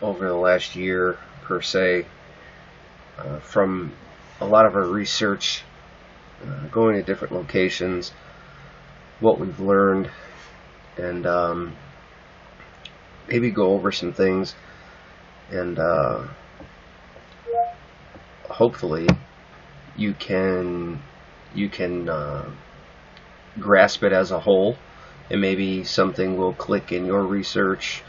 over the last year per se, from a lot of our research, going to different locations, what we've learned, and maybe go over some things, and hopefully you can grasp it as a whole, and maybe something will click in your research,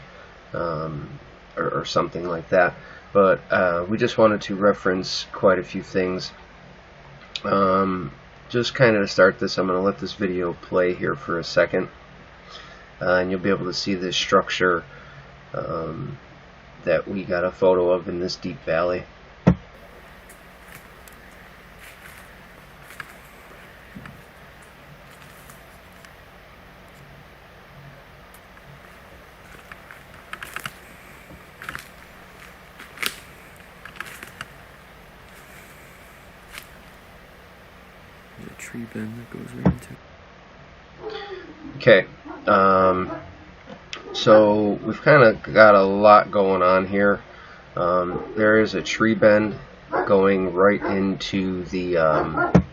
or something like that. But we just wanted to reference quite a few things. Just kind of to start this, I'm going to let this video play here for a second, and you'll be able to see this structure that we got a photo of in this deep valley. There's a tree bend that goes right into. Okay, so we've kind of got a lot going on here. There is a tree bend going right into the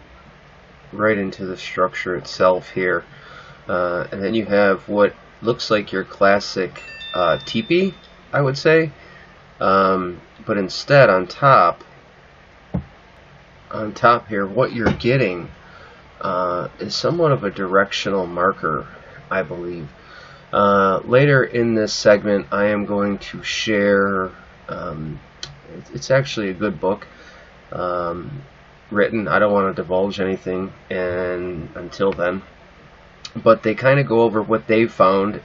structure itself here, and then you have what looks like your classic teepee, I would say, but instead on top here, what you're getting is somewhat of a directional marker, I believe. Later in this segment, I am going to share, it's actually a good book written. I don't want to divulge anything until then, but they kind of go over what they've found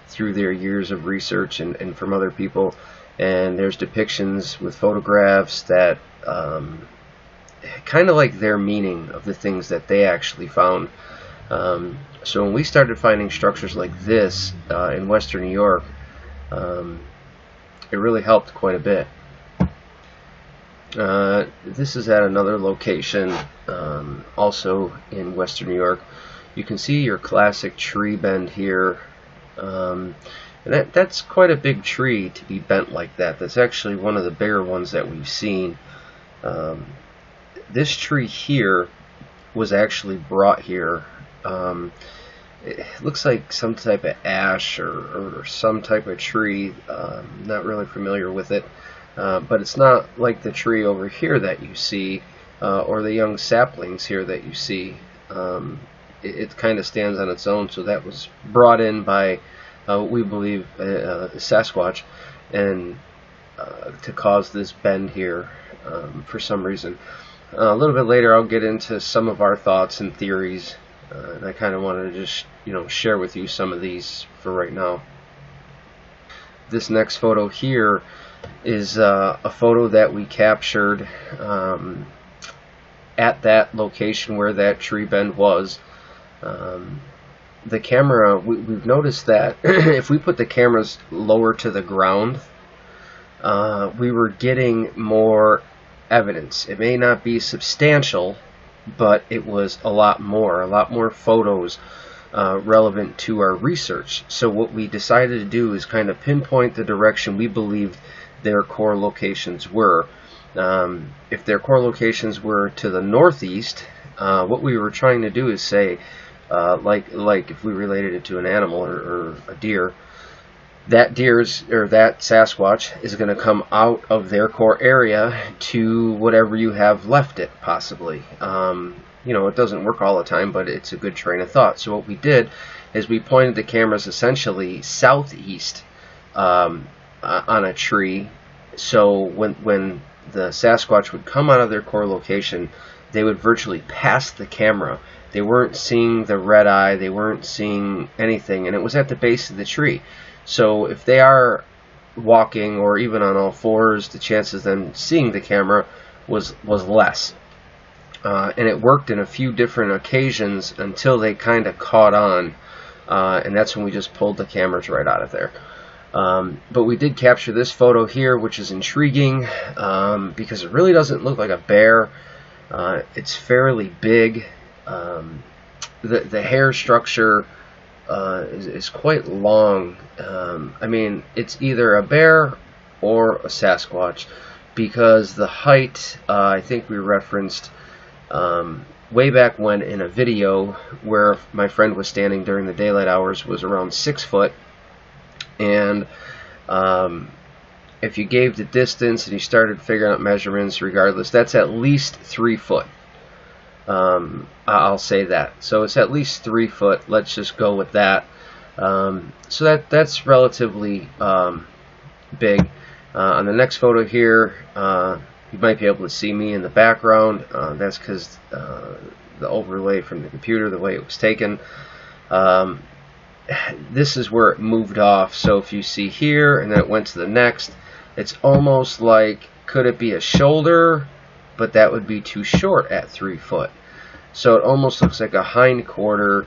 through their years of research and from other people, and there's depictions with photographs that kind of like their meaning of the things that they actually found. So when we started finding structures like this in Western New York, it really helped quite a bit. This is at another location, also in Western New York. You can see your classic tree bend here, and that's quite a big tree to be bent like that. That's actually one of the bigger ones that we've seen. This tree here was actually brought here. It looks like some type of ash or some type of tree. Not really familiar with it, but it's not like the tree over here that you see, or the young saplings here that you see. It kind of stands on its own, so that was brought in by we believe the Sasquatch, and to cause this bend here for some reason. A little bit later I'll get into some of our thoughts and theories, and I kind of wanted to just share with you some of these for right now. This next photo here is a photo that we captured at that location where that tree bend was. The camera, we've noticed that if we put the cameras lower to the ground, we were getting more evidence. It may not be substantial, but it was a lot more photos relevant to our research. So what we decided to do is kind of pinpoint the direction we believed their core locations were. If their core locations were to the northeast, what we were trying to do is say, like if we related it to an animal or a deer, that Sasquatch is going to come out of their core area to whatever you have left it, possibly. It doesn't work all the time, but it's a good train of thought. So what we did is we pointed the cameras essentially southeast on a tree. So when the Sasquatch would come out of their core location, they would virtually pass the camera. They weren't seeing the red eye, they weren't seeing anything, and it was at the base of the tree. So if they are walking or even on all fours, the chances of them seeing the camera was less. And it worked in a few different occasions until they kind of caught on, and that's when we just pulled the cameras right out of there. But we did capture this photo here, which is intriguing because it really doesn't look like a bear. It's fairly big. The hair structure is quite long. I mean, it's either a bear or a Sasquatch, because the height, I think we referenced way back when in a video where my friend was standing during the daylight hours, was around 6 foot. And if you gave the distance and you started figuring out measurements, regardless, that's at least 3 foot. I'll say that. So it's at least 3 foot. Let's just go with that. So that's relatively big. On the next photo here, you might be able to see me in the background. That's because the overlay from the computer, the way it was taken. This is where it moved off. So if you see here and then it went to the next, it's almost like, could it be a shoulder? But that would be too short at 3 foot. So it almost looks like a hind quarter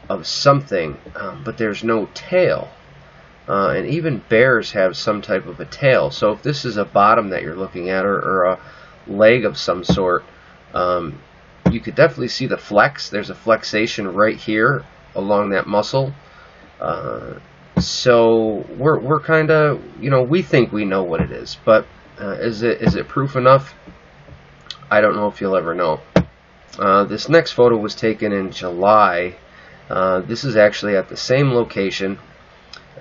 of something, but there's no tail. And even bears have some type of a tail. So if this is a bottom that you're looking at, or a leg of some sort, you could definitely see the flex. There's a flexation right here along that muscle. So we're kind of, we think we know what it is, but is it proof enough? I don't know if you'll ever know. This next photo was taken in July. This is actually at the same location.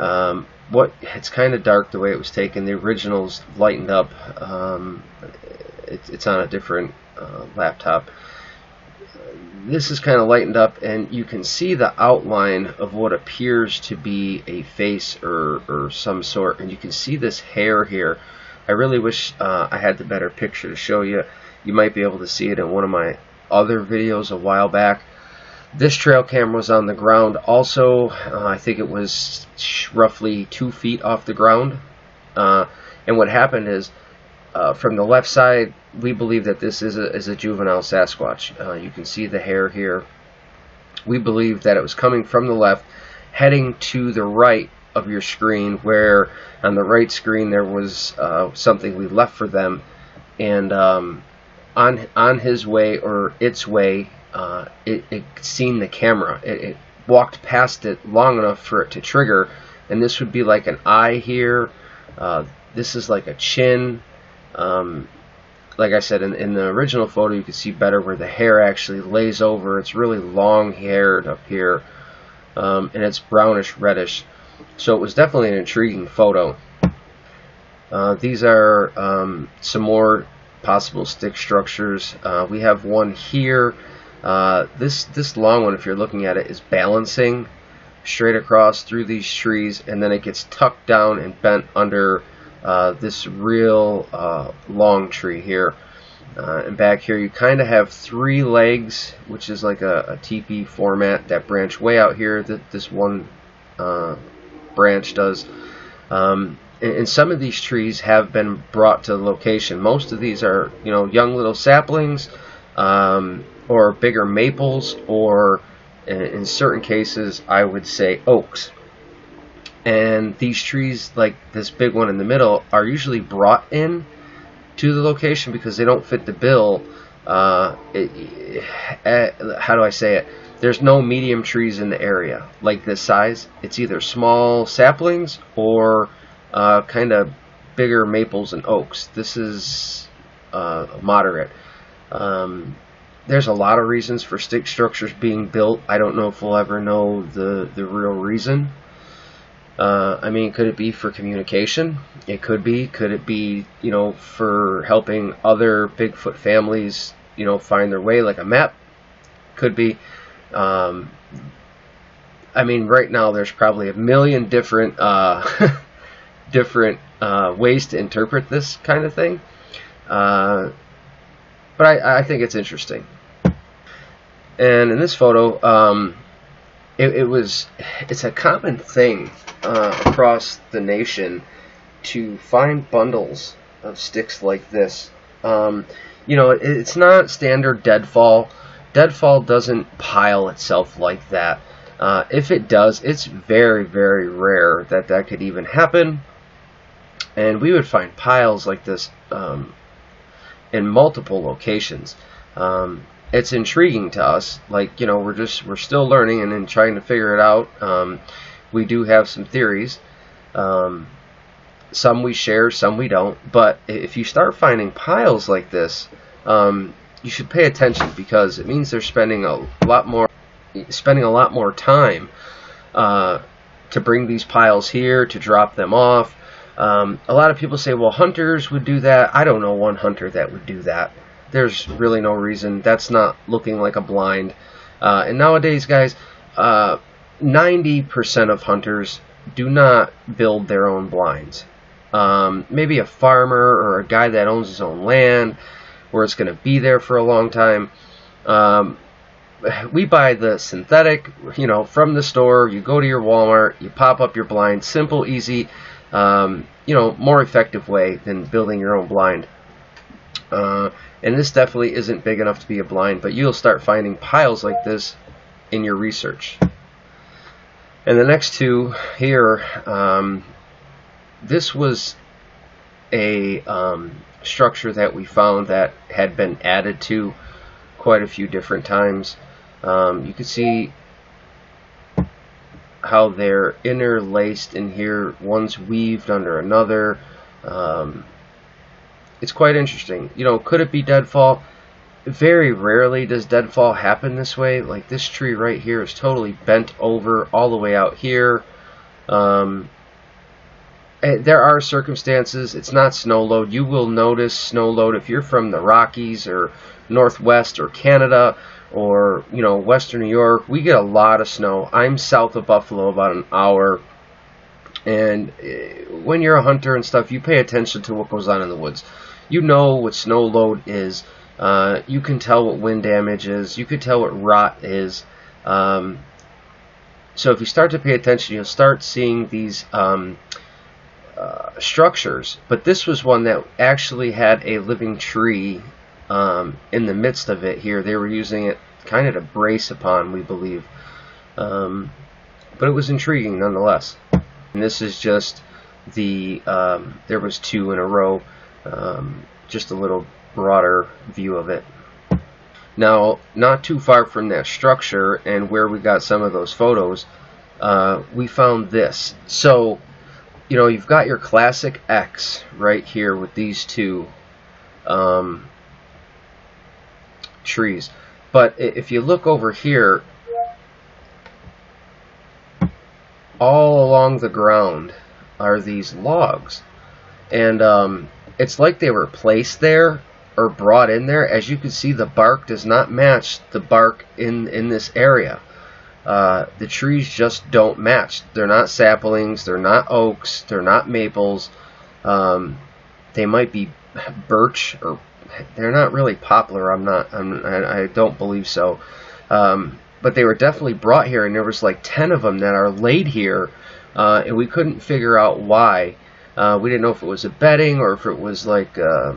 It's kind of dark the way it was taken. The original's lightened up. It's on a different laptop. This is kind of lightened up, and you can see the outline of what appears to be a face or some sort, and you can see this hair here. I really wish I had the better picture to show you. You might be able to see it in one of my other videos a while back. This trail camera was on the ground also. I think it was roughly 2 feet off the ground. And what happened is, from the left side, we believe that this is a juvenile Sasquatch. You can see the hair here. We believe that it was coming from the left, heading to the right of your screen, where on the right screen there was something we left for them. And on his way, or its way, it seen the camera. It walked past it long enough for it to trigger, and this would be like an eye here. This is like a chin. Like I said, in the original photo, you can see better where the hair actually lays over. It's really long haired up here, and it's brownish reddish. So it was definitely an intriguing photo. These are some more possible stick structures. We have one here. This long one, if you're looking at it, is balancing straight across through these trees, and then it gets tucked down and bent under this real long tree here. And back here you kind of have 3 legs, which is like a teepee format, that branch way out here that this one branch does. And some of these trees have been brought to the location. Most of these are, young little saplings, or bigger maples, or in certain cases I would say oaks. And these trees, like this big one in the middle, are usually brought in to the location because they don't fit the bill. How do I say it? There's no medium trees in the area like this size. It's either small saplings or kind of bigger maples and oaks. This is moderate. There's a lot of reasons for stick structures being built. I don't know if we'll ever know the real reason. I mean, could it be for communication? It could be. Could it be, for helping other Bigfoot families, find their way, like a map? Could be. I mean, right now there's probably a million different ways to interpret this kind of thing. But I think it's interesting. And in this photo, it's a common thing across the nation to find bundles of sticks like this. It's not standard deadfall. Deadfall doesn't pile itself like that. If it does, it's very, very rare that could even happen. And we would find piles like this in multiple locations. It's intriguing to us. Like, we're still learning and then trying to figure it out. We do have some theories. Some we share, some we don't. But if you start finding piles like this, you should pay attention, because it means they're spending a lot more time to bring these piles here, to drop them off. A lot of people say, well, hunters would do that. I don't know one hunter that would do that. There's really no reason. That's not looking like a blind. And nowadays, guys, 90% of hunters do not build their own blinds. Maybe a farmer or a guy that owns his own land, where it's going to be there for a long time. We buy the synthetic, from the store. You go to your Walmart, you pop up your blind. Simple, easy, more effective way than building your own blind. And this definitely isn't big enough to be a blind, but you'll start finding piles like this in your research. And the next two here, this was a structure that we found that had been added to quite a few different times. You can see how they're interlaced in here. One's weaved under another. It's quite interesting. Could it be deadfall? Very rarely does deadfall happen this way. Like this tree right here is totally bent over all the way out here. There are circumstances. It's not snow load. You will notice snow load if you're from the Rockies or Northwest or Canada or Western New York. We get a lot of snow. I'm south of Buffalo, about an hour. And when you're a hunter and stuff, you pay attention to what goes on in the woods. You know what snow load is. You can tell what wind damage is. You can tell what rot is. So if you start to pay attention, you'll start seeing these structures. But this was one that actually had a living tree in the midst of it here. They were using it kind of to brace upon, we believe. But it was intriguing nonetheless. And this is just the, there was two in a row, just a little broader view of it. Now, not too far from that structure and where we got some of those photos, we found this. So, you've got your classic X right here with these two trees. But if you look over here, all along the ground are these logs. And it's like they were placed there or brought in there. As you can see, the bark does not match the bark in this area. The trees just don't match. They're not saplings, they're not oaks, they're not maples. They might be birch, or they're not really poplar. I don't believe so. But they were definitely brought here, and there was like 10 of them that are laid here, and we couldn't figure out why. We didn't know if it was a bedding or if it was like a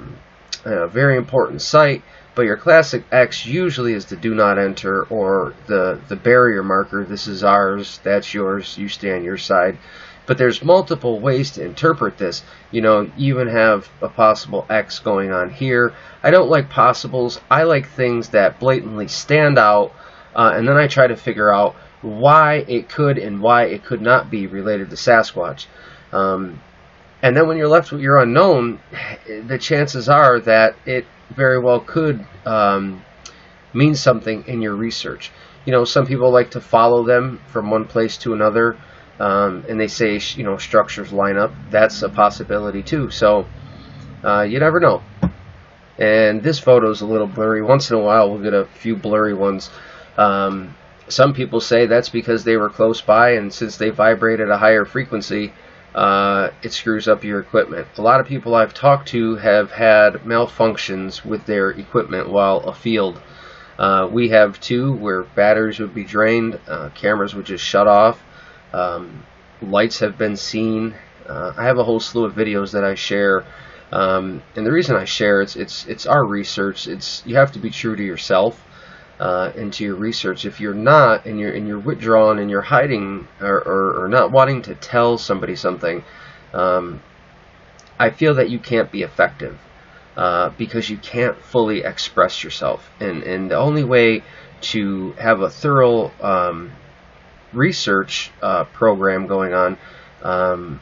very important site. But your classic X usually is the do not enter, or the barrier marker. This is ours, that's yours, you stay on your side. But there's multiple ways to interpret this. You even have a possible X going on here. I don't like possibles. I like things that blatantly stand out, and then I try to figure out why it could and why it could not be related to Sasquatch. And then when you're left with your unknown, the chances are that it very well could mean something in your research. Some people like to follow them from one place to another, and they say, structures line up. That's a possibility too. So you never know. And this photo is a little blurry. Once in a while we'll get a few blurry ones. Some people say that's because they were close by, and since they vibrate at a higher frequency, it screws up your equipment. A lot of people I've talked to have had malfunctions with their equipment while afield. We have two where batteries would be drained, cameras would just shut off, lights have been seen. I have a whole slew of videos that I share, and the reason I share it's our research. You have to be true to yourself and to your research. If you're not, and you're withdrawn and you're hiding or not wanting to tell somebody something, I feel that you can't be effective because you can't fully express yourself. And the only way to have a thorough research program going on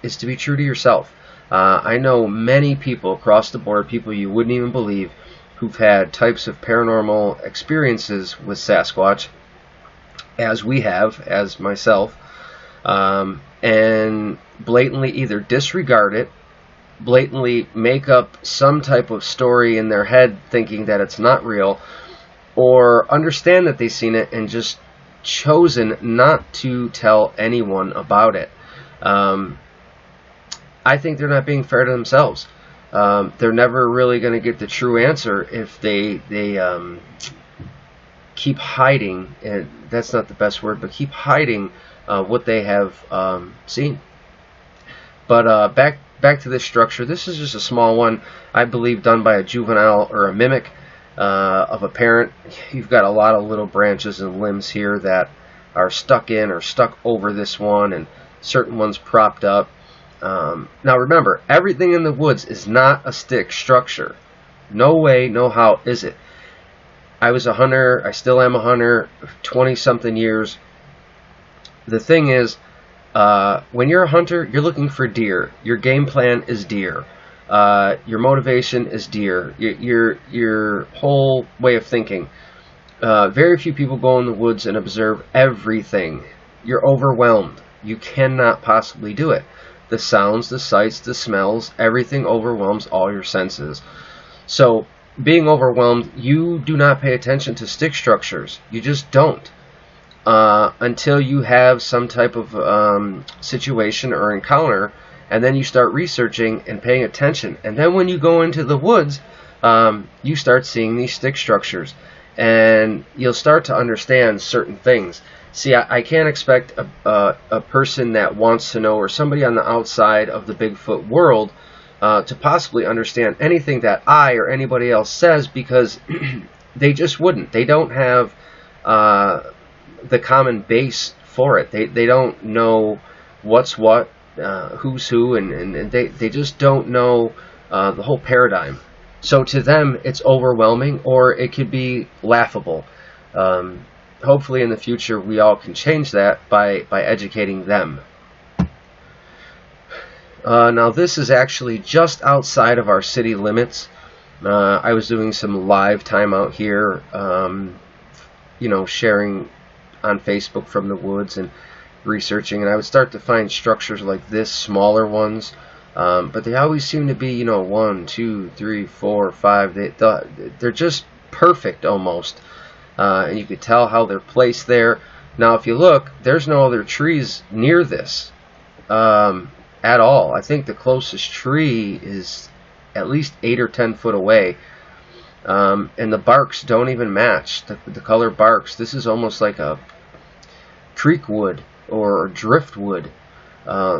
is to be true to yourself. I know many people across the board, people you wouldn't even believe, who've had types of paranormal experiences with Sasquatch, as we have, as myself, and blatantly either disregard it, blatantly make up some type of story in their head thinking that it's not real, or understand that they've seen it and just chosen not to tell anyone about it. I think they're not being fair to themselves. They're never really going to get the true answer if they keep hiding, and that's not the best word, but keep hiding what they have seen. But back to this structure. This is just a small one, I believe, done by a juvenile or a mimic of a parent. You've got a lot of little branches and limbs here that are stuck in or stuck over this one, and certain ones propped up. Now remember, everything in the woods is not a stick structure. No way, no how is it. I was a hunter, I still am a hunter, 20-something years. The thing is, when you're a hunter, you're looking for deer. Your game plan is deer. Your motivation is deer. Your whole way of thinking. Very few people go in the woods and observe everything. You're overwhelmed. You cannot possibly do it. The sounds, the sights, the smells, everything overwhelms all your senses. So, being overwhelmed, you do not pay attention to stick structures. You just don't. Until you have some type of situation or encounter, and then you start researching and paying attention. And then when you go into the woods, you start seeing these stick structures, and you'll start to understand certain things. See, I can't expect a person that wants to know, or somebody on the outside of the Bigfoot world, to possibly understand anything that I or anybody else says, because they just wouldn't. They don't have the common base for it. They don't know what's what, who's who, and they just don't know the whole paradigm. So to them, it's overwhelming, or it could be laughable. Hopefully in the future we all can change that by educating them. Now this is actually just outside of our city limits. I was doing some live time out here, sharing on Facebook from the woods and researching, and I would start to find structures like this, smaller ones, but they always seem to be 1, 2, 3, 4, 5. They're just perfect almost. And you could tell how they're placed there. Now if you look, there's no other trees near this at all. I think the closest tree is at least 8 or 10 foot away, and the barks don't even match the color barks. This is almost like a creek wood or driftwood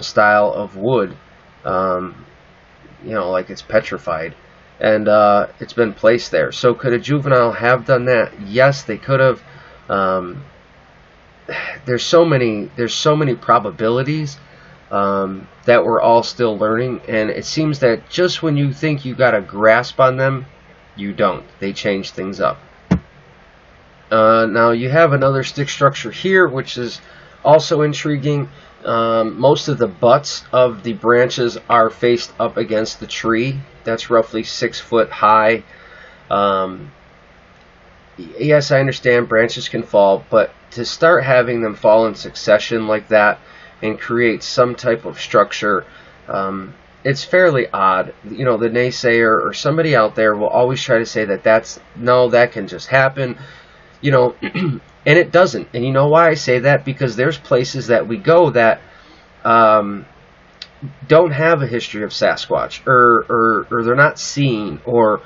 style of wood, like it's petrified. And it's been placed there. So could a juvenile have done that? Yes, they could have. There's so many probabilities that we're all still learning, and it seems that just when you think you got a grasp on them, you don't. They change things up. Now you have another stick structure here, which is also intriguing. Most of the butts of the branches are faced up against the tree. That's roughly 6 foot high. Yes, I understand branches can fall, but to start having them fall in succession like that and create some type of structure, it's fairly odd. The naysayer or somebody out there will always try to say that that can just happen, and it doesn't. And you know why I say that? Because there's places that we go that don't have a history of Sasquatch, or they're not seen, or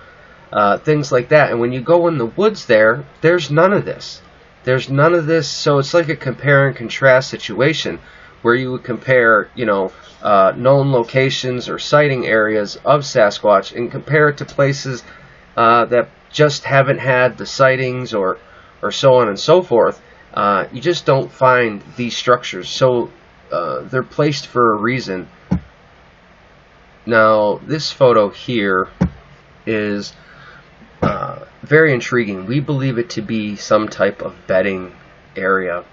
things like that. And when you go in the woods there's none of this. There's none of this. So it's like a compare and contrast situation where you would compare, known locations or sighting areas of Sasquatch and compare it to places that just haven't had the sightings, or so on and so forth. You just don't find these structures. So they're placed for a reason. Now, this photo here is very intriguing. We believe it to be some type of bedding area.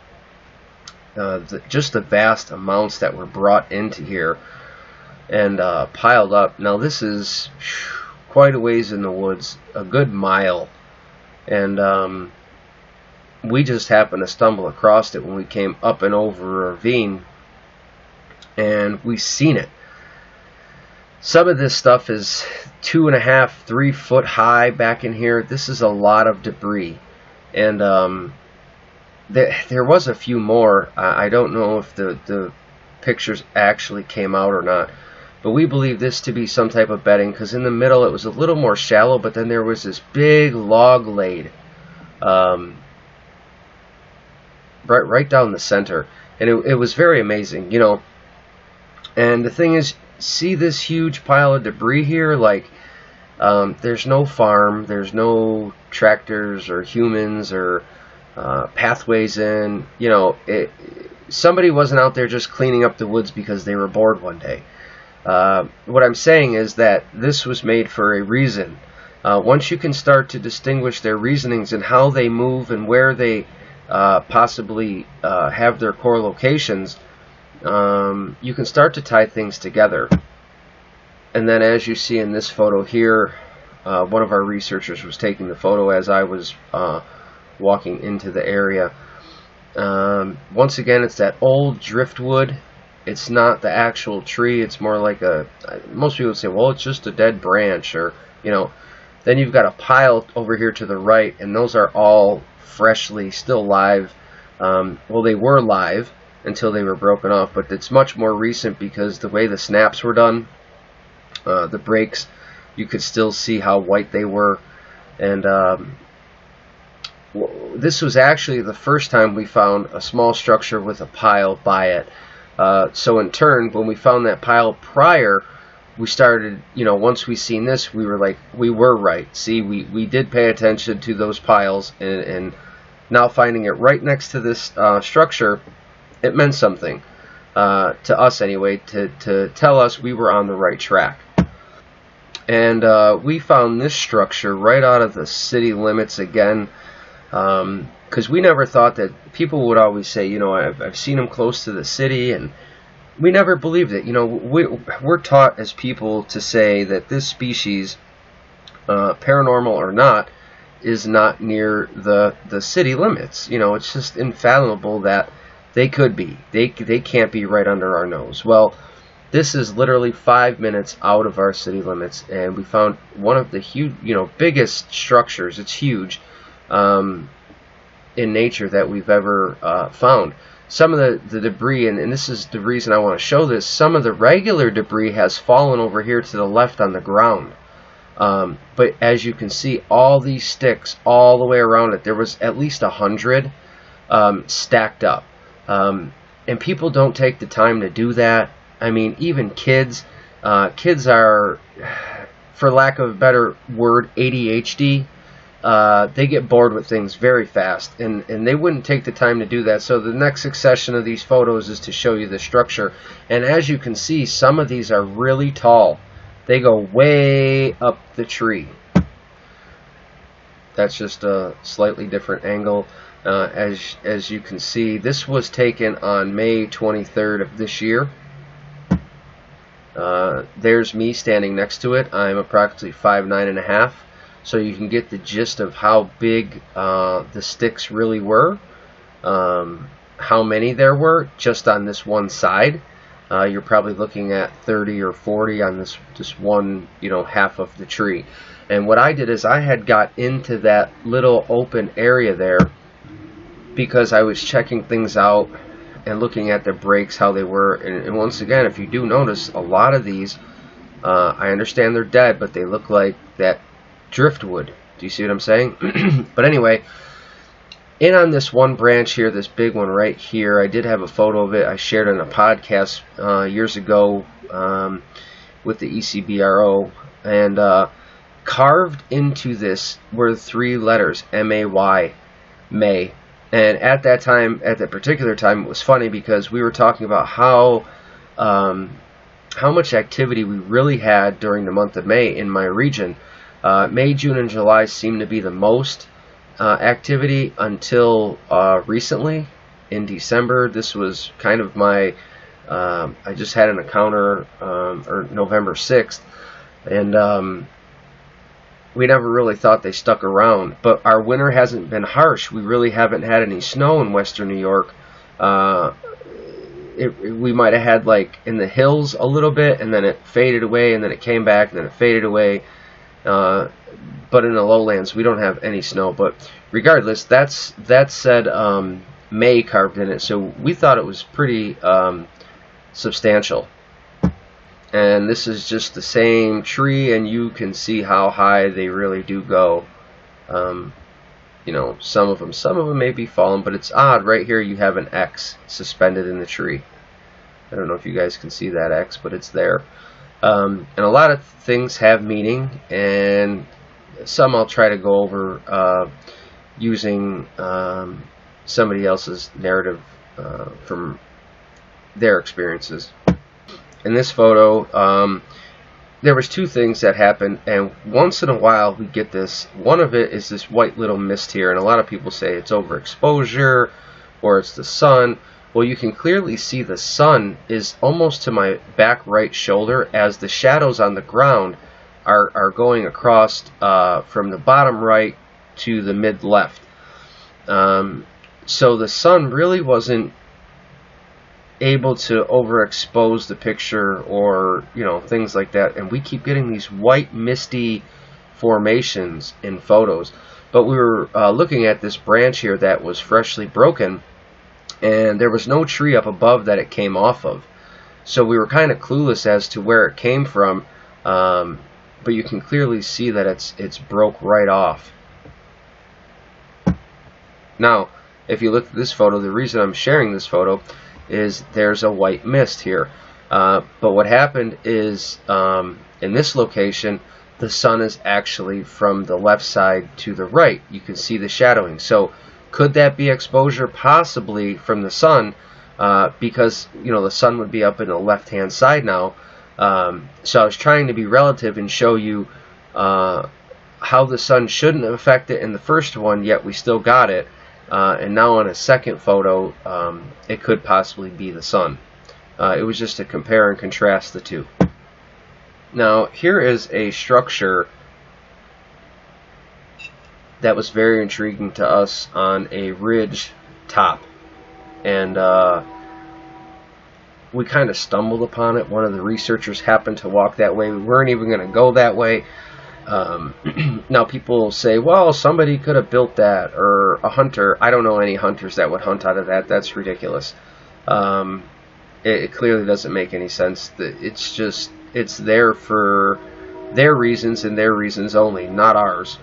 Just the vast amounts that were brought into here and piled up. Now this is quite a ways in the woods, a good mile, and we just happened to stumble across it when we came up and over a ravine, and we seen it. Some of this stuff is 2.5, 3 foot high back in here. This is a lot of debris, and there was a few more. I don't know if the pictures actually came out or not, but we believe this to be some type of bedding, because in the middle it was a little more shallow, but then there was this big log laid right down the center, and it was very amazing, you know. And the thing is, see this huge pile of debris here? Like, there's no farm, there's no tractors or humans or pathways in, you know. Somebody wasn't out there just cleaning up the woods because they were bored one day. What I'm saying is that this was made for a reason. Once you can start to distinguish their reasonings and how they move and where they possibly have their core locations, you can start to tie things together. And then, as you see in this photo here, one of our researchers was taking the photo as I was walking into the area. Once again, it's that old driftwood. It's not the actual tree. It's more like most people would say, well, it's just a dead branch, or, you know. Then you've got a pile over here to the right, and those are all freshly still live. Well, they were live until they were broken off, but it's much more recent because the way the snaps were done, the breaks, you could still see how white they were. And this was actually the first time we found a small structure with a pile by it. So in turn, when we found that pile prior, we started, you know, once we seen this, we were like, we were right. See, we did pay attention to those piles, and now finding it right next to this structure, it meant something to us anyway, to tell us we were on the right track. And we found this structure right out of the city limits again, because we never thought that. People would always say, you know, I've seen them close to the city, and we never believed it. You know, we're taught as people to say that this species, paranormal or not, is not near the city limits. You know, it's just infathomable that they could be. They can't be right under our nose. Well, this is literally 5 minutes out of our city limits, and we found one of the huge, you know, biggest structures. It's huge in nature that we've ever found. Some of the debris, and this is the reason I want to show this, some of the regular debris has fallen over here to the left on the ground. But as you can see, all these sticks all the way around it, there was at least 100 stacked up. And people don't take the time to do that. I mean, even kids are, for lack of a better word, ADHD. They get bored with things very fast, and they wouldn't take the time to do that. So the next succession of these photos is to show you the structure. And as you can see, some of these are really tall. They go way up the tree. That's just a slightly different angle. As you can see, this was taken on May 23rd of this year. There's me standing next to it. I'm approximately 5'9½". So you can get the gist of how big the sticks really were, how many there were just on this one side. You're probably looking at 30 or 40 on this one, you know, half of the tree. And what I did is I had got into that little open area there because I was checking things out and looking at the breaks, how they were. And once again, if you do notice, a lot of these, I understand they're dead, but they look like that driftwood. Do you see what I'm saying? But anyway, in on this one branch here, this big one right here, I did have a photo of it. I shared it on a podcast years ago with the ECBRO, and carved into this were 3 letters, M-A-Y, May. And at that time, at that particular time, it was funny because we were talking about how much activity we really had during the month of May in my region. May, June, and July seemed to be the most activity until recently in December. This was kind of my I just had an encounter or November 6th, and we never really thought they stuck around. But our winter hasn't been harsh. We really haven't had any snow in western New York. We might have had like in the hills a little bit, and then it faded away, and then it came back, and then it faded away. But in the lowlands, we don't have any snow. But regardless, that said May carved in it, so we thought it was pretty substantial. And this is just the same tree, and you can see how high they really do go. You know, some of them may be fallen, but it's odd. Right here you have an X suspended in the tree. I don't know if you guys can see that X, but it's there. And a lot of things have meaning, and some I'll try to go over using somebody else's narrative from their experiences. In this photo, there was two things that happened, and once in a while we get this. One of it is this white little mist here, and a lot of people say it's overexposure or it's the sun. Well, you can clearly see the sun is almost to my back right shoulder, as the shadows on the ground are going across from the bottom right to the mid left. So the sun really wasn't able to overexpose the picture, or things like that, and we keep getting these white misty formations in photos. But we were looking at this branch here that was freshly broken, and there was no tree up above that it came off of, so we were kind of clueless as to where it came from. But you can clearly see that it's broke right off. Now if you look at this photo, the reason I'm sharing this photo is there's a white mist here, but what happened is in this location the sun is actually from the left side to the right. You can see the shadowing. So could that be exposure? Possibly from the sun, because the sun would be up in the left hand side now. So I was trying to be relative and show you how the sun shouldn't affect it in the first one, yet we still got it. And now on a second photo, it could possibly be the sun. It was just to compare and contrast the two. Now here is a structure that was very intriguing to us on a ridge top, and we kind of stumbled upon it. One of the researchers happened to walk that way. We weren't even going to go that way. Now people say, well, somebody could have built that, or a hunter. I don't know any hunters that would hunt out of that. That's ridiculous. It clearly doesn't make any sense. It's there for their reasons and their reasons only, not ours.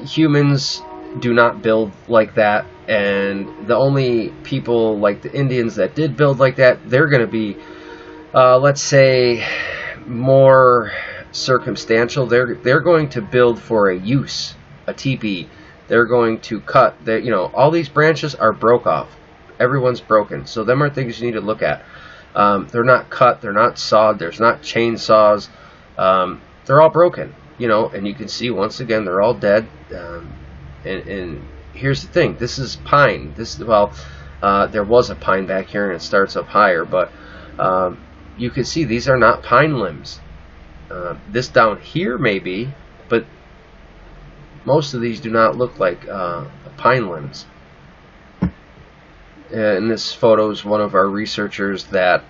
Humans do not build like that, and the only people like the Indians that did build like that, they're going to be, let's say, more circumstantial. They're going to build for a use, a teepee. They're going to cut. All these branches are broke off. Everyone's broken. So them are things you need to look at. They're not cut. They're not sawed. There's not chainsaws. They're all broken. And you can see once again they're all dead. And here's the thing. This is pine. There was a pine back here, and it starts up higher. But you can see these are not pine limbs. This down here maybe, but most of these do not look like pine limbs. In this photo is one of our researchers that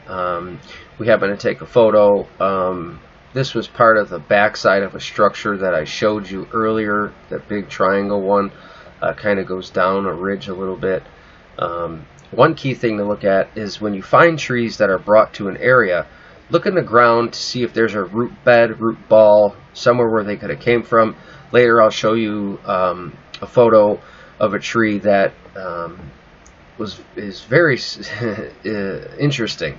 we happened to take a photo. This was part of the backside of a structure that I showed you earlier. That big triangle one kind of goes down a ridge a little bit. One key thing to look at is when you find trees that are brought to an area, look in the ground to see if there's a root bed, root ball, somewhere where they could have came from. Later I'll show you a photo of a tree that is very interesting.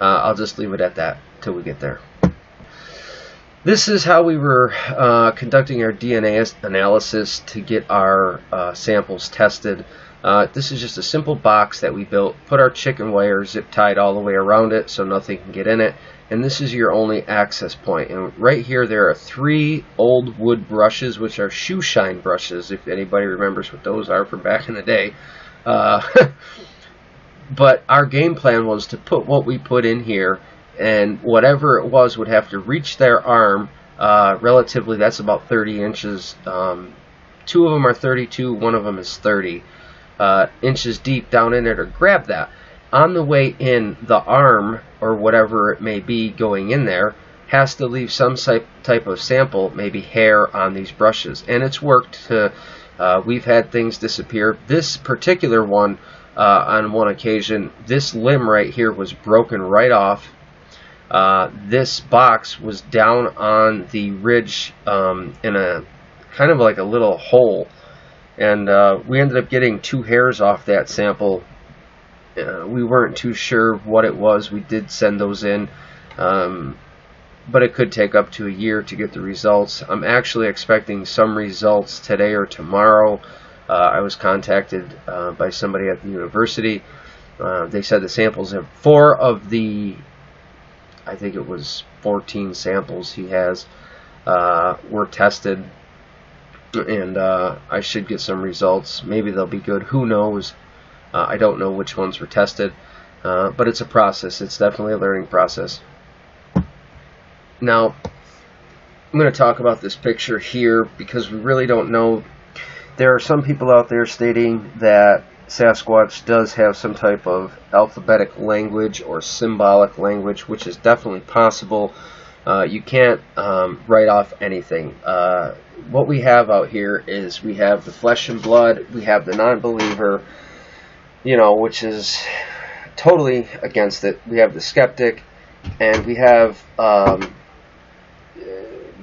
I'll just leave it at that till we get there. This is how we were conducting our DNA analysis to get our samples tested. This is just a simple box that we built, put our chicken wire zip tied all the way around it so nothing can get in it, and this is your only access point. And right here there are 3 old wood brushes, which are shoe shine brushes, if anybody remembers what those are from back in the day. But our game plan was to put what we put in here, and whatever it was would have to reach their arm. Relatively, that's about 30 inches. Two of them are 32, one of them is 30 inches deep down in there to grab that. On the way in, the arm, or whatever it may be going in there, has to leave some type of sample, maybe hair, on these brushes. And it's worked to, we've had things disappear. This particular one, on one occasion, this limb right here was broken right off. This box was down on the ridge in a kind of like a little hole, and we ended up getting 2 hairs off that sample. We weren't too sure what it was. We did send those in, but it could take up to a year to get the results. I'm actually expecting some results today or tomorrow. I was contacted by somebody at the university. They said the samples have 4 of the, I think it was 14 samples he has, were tested, and I should get some results. Maybe they'll be good. Who knows? I don't know which ones were tested, but it's a process. It's definitely a learning process. Now, I'm going to talk about this picture here because we really don't know. There are some people out there stating that Sasquatch does have some type of alphabetic language or symbolic language, which is definitely possible. You can't write off anything. What we have out here is we have the flesh and blood, we have the non-believer, which is totally against it. We have the skeptic, and we have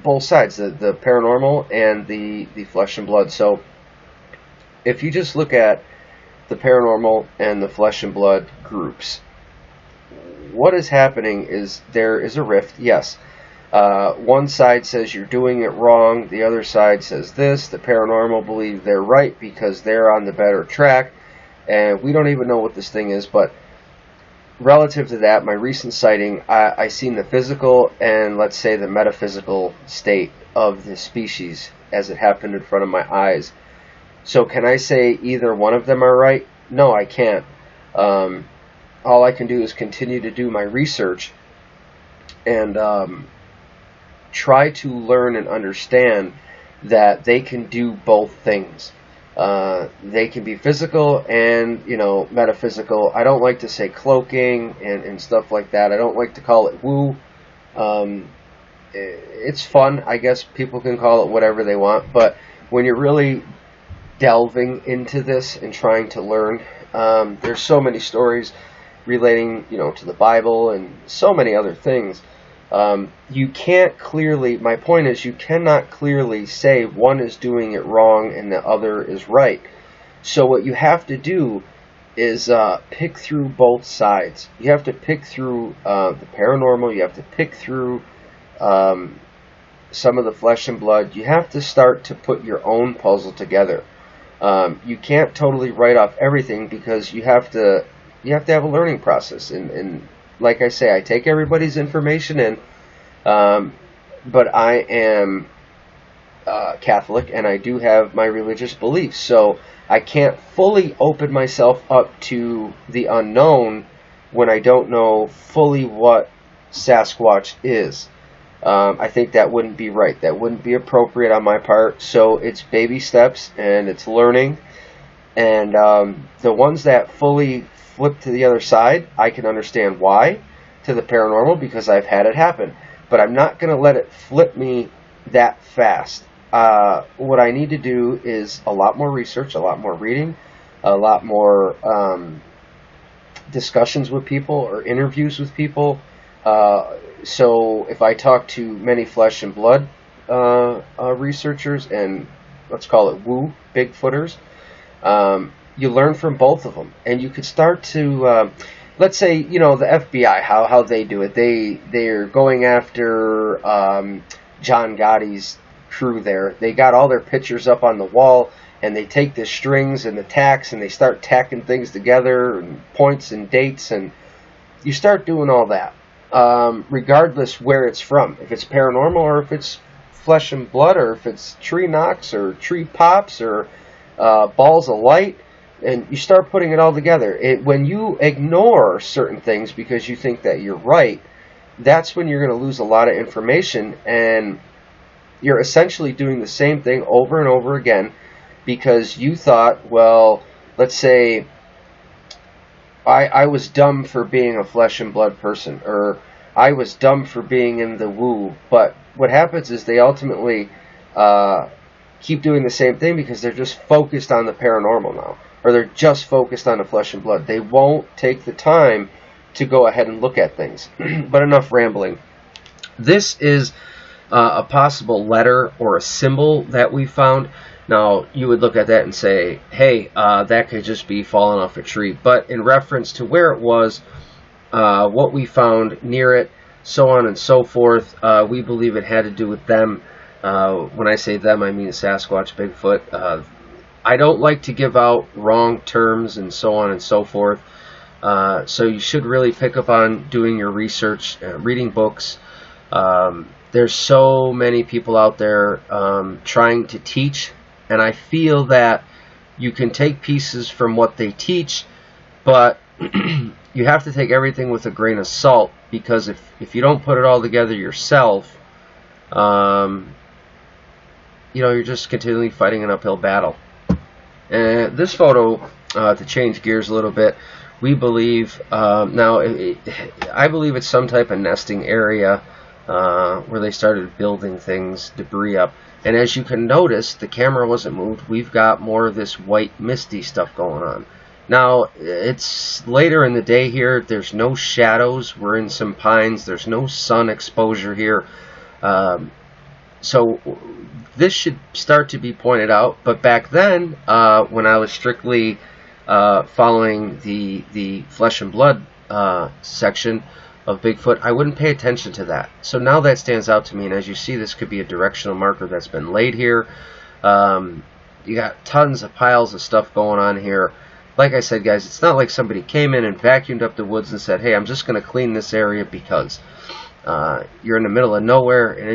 both sides, the paranormal and the flesh and blood. So if you just look at the paranormal and the flesh and blood groups, what is happening is there is a rift. Yes, one side says you're doing it wrong, the other side says this. The paranormal believe they're right because they're on the better track, and we don't even know what this thing is. But relative to that, my recent sighting, I seen the physical and, let's say, the metaphysical state of the species as it happened in front of my eyes. So can I say either one of them are right? No, I can't. All I can do is continue to do my research and try to learn and understand that they can do both things. They can be physical and, metaphysical. I don't like to say cloaking and stuff like that. I don't like to call it woo. It's fun. I guess people can call it whatever they want. But when you're really delving into this and trying to learn, there's so many stories relating, to the Bible and so many other things. You can't clearly, my point is, you cannot clearly say one is doing it wrong and the other is right. So what you have to do is pick through both sides. You have to pick through the paranormal. You have to pick through some of the flesh and blood. You have to start to put your own puzzle together. You can't totally write off everything because you have to have a learning process. And like I say, I take everybody's information in, but I am Catholic and I do have my religious beliefs, so I can't fully open myself up to the unknown when I don't know fully what Sasquatch is. I think that wouldn't be right. That wouldn't be appropriate on my part. So it's baby steps and it's learning. And the ones that fully flip to the other side, I can understand why, to the paranormal, because I've had it happen. But I'm not going to let it flip me that fast. What I need to do is a lot more research, a lot more reading, a lot more discussions with people or interviews with people. So if I talk to many flesh and blood researchers and let's call it woo Bigfooters, you learn from both of them, and you could start to let's say, the FBI, how they do it. They're going after John Gotti's crew there. They got all their pictures up on the wall, and they take the strings and the tacks and they start tacking things together and points and dates, and you start doing all that. Regardless where it's from, if it's paranormal or if it's flesh and blood or if it's tree knocks or tree pops or balls of light, And you start putting it all together. When you ignore certain things because you think that you're right, that's when you're going to lose a lot of information, and you're essentially doing the same thing over and over again because you thought, well, let's say I was dumb for being a flesh and blood person, or I was dumb for being in the woo. But what happens is they ultimately keep doing the same thing because they're just focused on the paranormal now, or they're just focused on the flesh and blood. They won't take the time to go ahead and look at things. But enough rambling. This is a possible letter or a symbol that we found. Now, you would look at that and say, hey, that could just be falling off a tree. But in reference to where it was, what we found near it, so on and so forth, we believe it had to do with them. When I say them, I mean Sasquatch, Bigfoot. I don't like to give out wrong terms and so on and so forth. So you should really pick up on doing your research, reading books. There's so many people out there trying to teach, and I feel that you can take pieces from what they teach, but you have to take everything with a grain of salt, because if you don't put it all together yourself, you're just continually fighting an uphill battle. And this photo, to change gears a little bit, we believe, I believe it's some type of nesting area where they started building things, debris up. And as you can notice, the camera wasn't moved. We've got more of this white misty stuff going on. Now, it's later in the day here. There's no shadows. We're in some pines. There's no sun exposure here. So this should start to be pointed out. But back then, when I was strictly following the flesh and blood section of Bigfoot, I wouldn't pay attention to that. So now that stands out to me, and as you see, this could be a directional marker that's been laid here. You got tons of piles of stuff going on here. Like I said, guys, it's not like somebody came in and vacuumed up the woods and said, hey, I'm just going to clean this area because you're in the middle of nowhere, and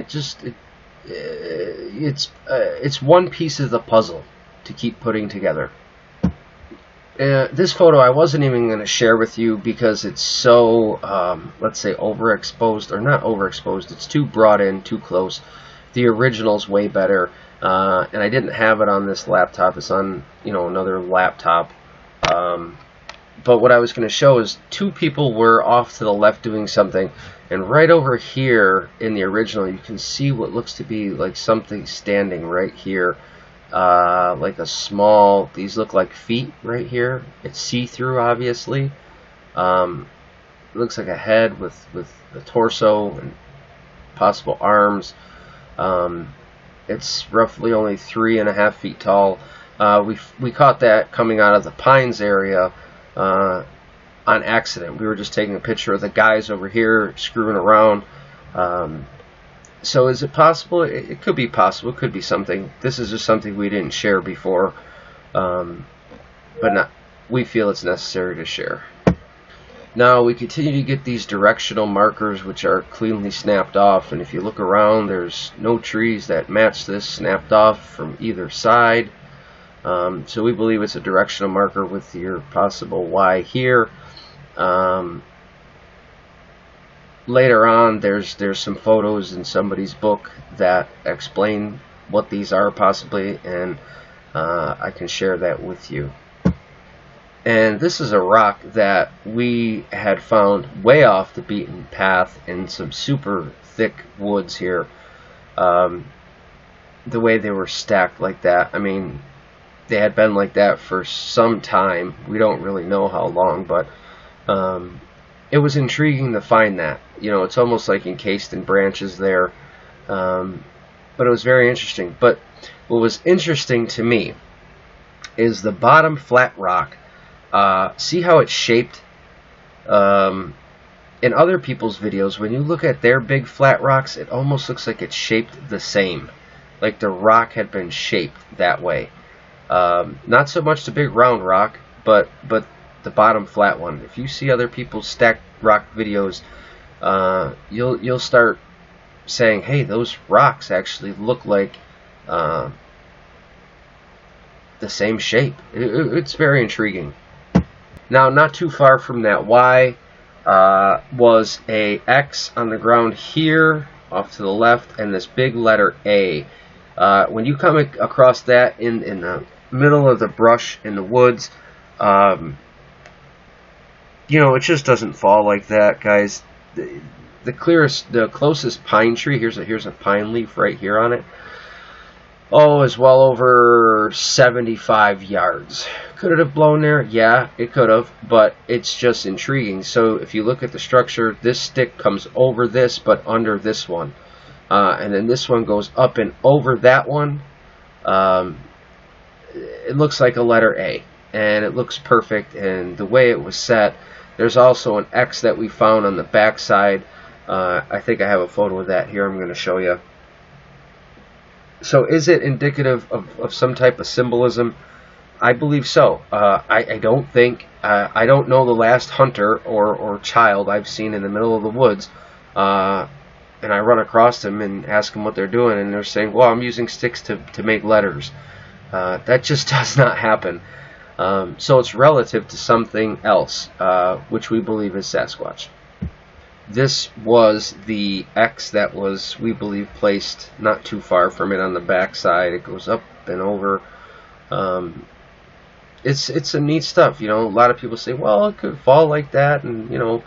it's one piece of the puzzle to keep putting together. This photo I wasn't even going to share with you because it's so, let's say, overexposed, or not overexposed, it's too brought in, too close. The original's way better, and I didn't have it on this laptop. It's on, another laptop. But what I was going to show is two people were off to the left doing something, and right over here in the original you can see what looks to be like something standing right here. Like a small, these look like feet right here. It's see-through, obviously. It looks like a head with the torso and possible arms. It's roughly only 3.5 feet tall. We caught that coming out of the pines area on accident. We were just taking a picture of the guys over here screwing around. So is it possible? It could be possible. It could be something. This is just something we didn't share before, but we feel it's necessary to share. Now we continue to get these directional markers which are cleanly snapped off, and if you look around, there's no trees that match this snapped off from either side. So we believe it's a directional marker with your possible Y here. Later on, there's some photos in somebody's book that explain what these are possibly, and I can share that with you. And this is a rock that we had found way off the beaten path in some super thick woods here. The way they were stacked like that, I mean, they had been like that for some time. We don't really know how long, but it was intriguing to find that. It's almost like encased in branches there. But it was very interesting. But what was interesting to me is the bottom flat rock. See how it's shaped? In other people's videos, when you look at their big flat rocks, it almost looks like it's shaped the same. Like the rock had been shaped that way. Not so much the big round rock, but the bottom flat one. If you see other people's stacked rock videos, you'll start saying, hey, those rocks actually look like the same shape. It's very intriguing. Now, not too far from that Y was a X on the ground here, off to the left, and this big letter A. When you come across that in the middle of the brush in the woods, you know, it just doesn't fall like that, guys. The closest pine tree, here's a pine leaf right here on it, is well over 75 yards. Could it have blown there? Yeah, it could have, but it's just intriguing. So if you look at the structure, this stick comes over this, but under this one. And then this one goes up and over that one. It looks like a letter A, and it looks perfect. And the way it was set, there's also an X that we found on the back side. I think I have a photo of that here I'm going to show you. So is it indicative of some type of symbolism? I believe so. I don't think, I don't know the last hunter or child I've seen in the middle of the woods, and I run across them and ask them what they're doing, and they're saying, well, I'm using sticks to make letters. That just does not happen. So it's relative to something else, which we believe is Sasquatch. This was the X that was, we believe, placed not too far from it on the back side. It goes up and over. It's a neat stuff, you know. A lot of people say, well, it could fall like that, and you know,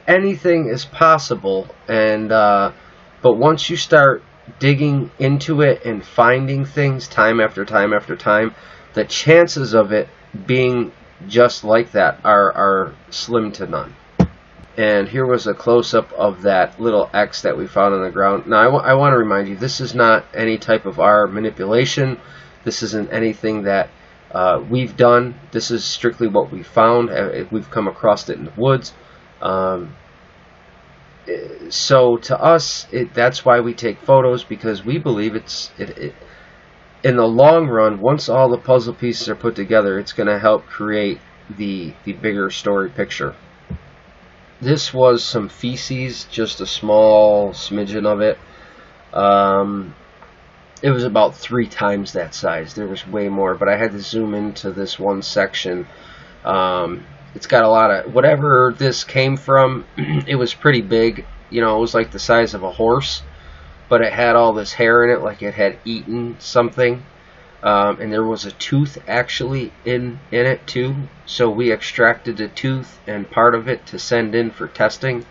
anything is possible. And but once you start digging into it and finding things time after time after time, the chances of it being just like that are slim to none. And here was a close-up of that little X that we found on the ground. Now, I want to remind you, this is not any type of our manipulation. This isn't anything that we've done. This is strictly what we found. We've come across it in the woods. So to us, that's why we take photos, because we believe in the long run, once all the puzzle pieces are put together, it's going to help create the bigger story picture. This was some feces, just a small smidgen of it. It was about 3 times that size. There was way more, but I had to zoom into this one section. It's got a lot of, whatever this came from, it was pretty big. You know, it was like the size of a horse, but it had all this hair in it, like it had eaten something. And there was a tooth actually in it too. So we extracted the tooth and part of it to send in for testing.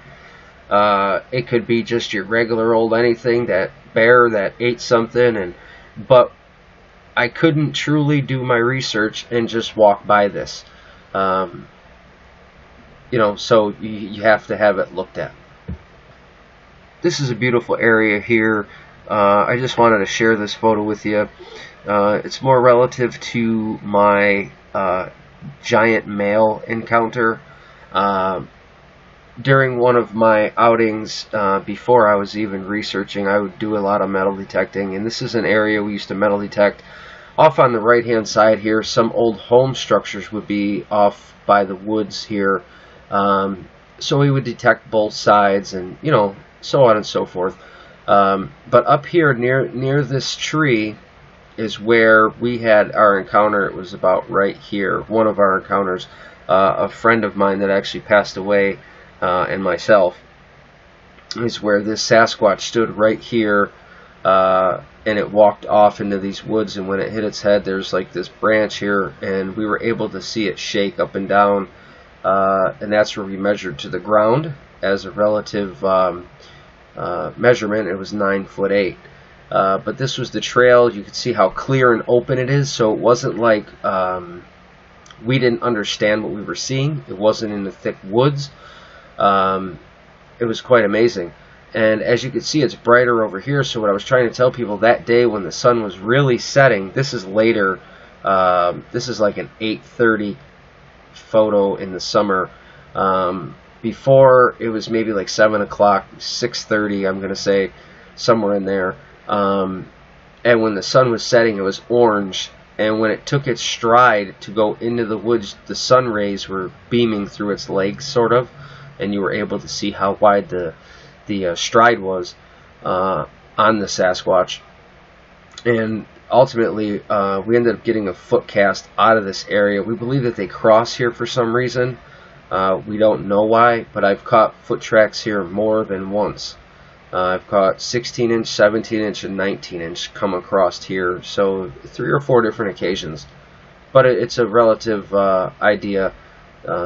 It could be just your regular old anything, that bear that ate something, but I couldn't truly do my research and just walk by this. You know, so you have to have it looked at. This is a beautiful area here. I just wanted to share this photo with you. It's more relative to my giant male encounter. During one of my outings, before I was even researching, I would do a lot of metal detecting, and this is an area we used to metal detect. Off on the right hand side here, some old home structures would be off by the woods here, so we would detect both sides, and you know, so on and so forth. But up here near this tree is where we had our encounter. It was about right here, one of our encounters. A friend of mine that actually passed away, and myself, is where this Sasquatch stood right here, and it walked off into these woods, and when it hit its head, there's like this branch here, and we were able to see it shake up and down, and that's where we measured to the ground as a relative measurement. It was 9'8". But this was the trail. You could see how clear and open it is, so it wasn't like we didn't understand what we were seeing. It wasn't in the thick woods. It was quite amazing. And as you can see, it's brighter over here. So what I was trying to tell people, that day when the sun was really setting, this is later, this is like an 8:30 photo in the summer. Before, it was maybe like 7 o'clock, 6:30, I'm going to say, somewhere in there. And when the sun was setting, it was orange. And when it took its stride to go into the woods, the sun rays were beaming through its legs, sort of. And you were able to see how wide the stride was on the Sasquatch. And ultimately, we ended up getting a foot cast out of this area. We believe that they cross here for some reason. We don't know why, but I've caught foot tracks here more than once. I've caught 16-inch, 17-inch, and 19-inch come across here, so 3 or 4 different occasions. But it's a relative idea,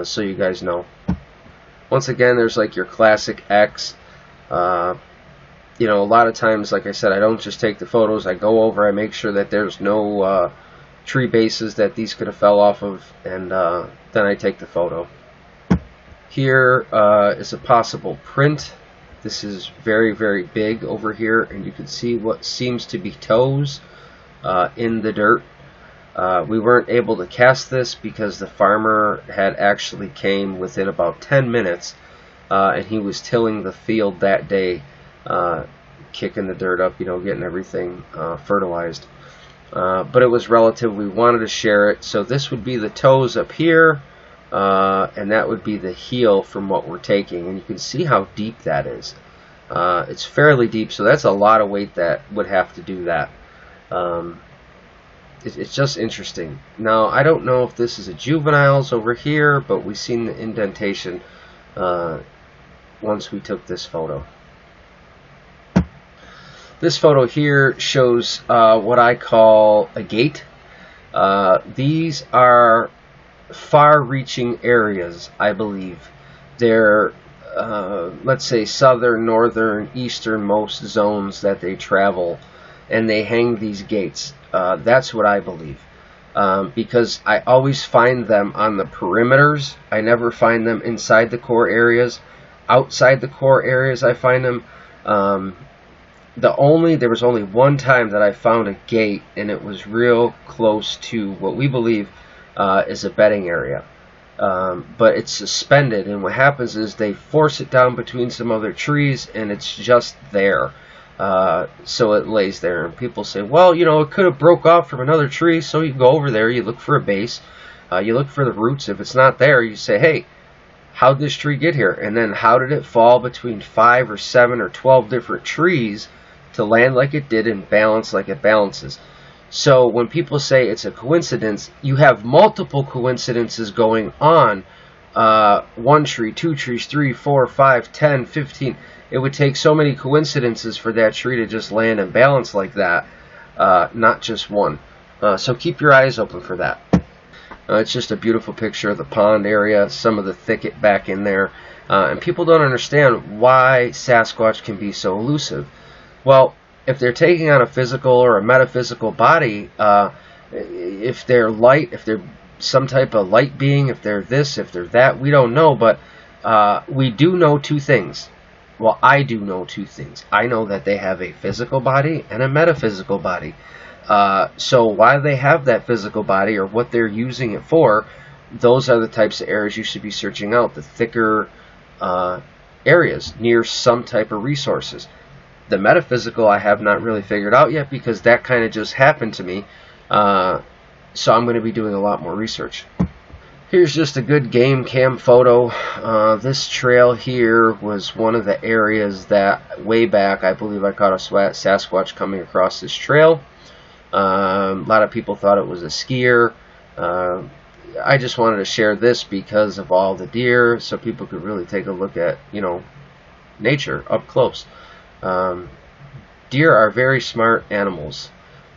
so you guys know. Once again, there's like your classic X. You know, a lot of times, like I said, I don't just take the photos. I go over, I make sure that there's no tree bases that these could have fell off of, and then I take the photo. Here is a possible print. This is very, very big over here, and you can see what seems to be toes in the dirt. We weren't able to cast this because the farmer had actually came within about 10 minutes, and he was tilling the field that day, kicking the dirt up, you know, getting everything fertilized. But it was relative. We wanted to share it, so this would be the toes up here, and that would be the heel from what we're taking, and you can see how deep that is. It's fairly deep, so that's a lot of weight that would have to do that. It's just interesting. Now, I don't know if this is a juveniles over here, but we've seen the indentation once we took this photo. This photo here shows what I call a gate. These are far-reaching areas, I believe. They're, let's say, southern, northern, easternmost zones that they travel, and they hang these gates. That's what I believe, because I always find them on the perimeters. I never find them inside the core areas. Outside the core areas, I find them. There was only one time that I found a gate, and it was real close to what we believe is a bedding area. But it's suspended, and what happens is they force it down between some other trees, and it's just there. So it lays there, and people say, well, you know, it could have broke off from another tree. So you go over there, you look for a base, you look for the roots. If it's not there, you say, hey, how did this tree get here? And then how did it fall between 5 or 7 or 12 different trees to land like it did and balance like it balances? So when people say it's a coincidence, you have multiple coincidences going on. 1 tree, 2 trees, 3, 4, 5, 10, 15. It would take so many coincidences for that tree to just land and balance like that, not just one. So keep your eyes open for that. It's just a beautiful picture of the pond area, some of the thicket back in there. And people don't understand why Sasquatch can be so elusive. Well, if they're taking on a physical or a metaphysical body, if they're light, if they're some type of light being, if they're this, if they're that, we don't know. But we do know 2 things. Well, I do know 2 things. I know that they have a physical body and a metaphysical body. So why they have that physical body or what they're using it for, those are the types of areas you should be searching out, the thicker areas near some type of resources. The metaphysical I have not really figured out yet because that kind of just happened to me. So I'm going to be doing a lot more research. Here's just a good game cam photo. This trail here was one of the areas that way back I believe I caught a Sasquatch coming across this trail. A lot of people thought it was a skier. I just wanted to share this because of all the deer, so people could really take a look at, you know, nature up close. Deer are very smart animals,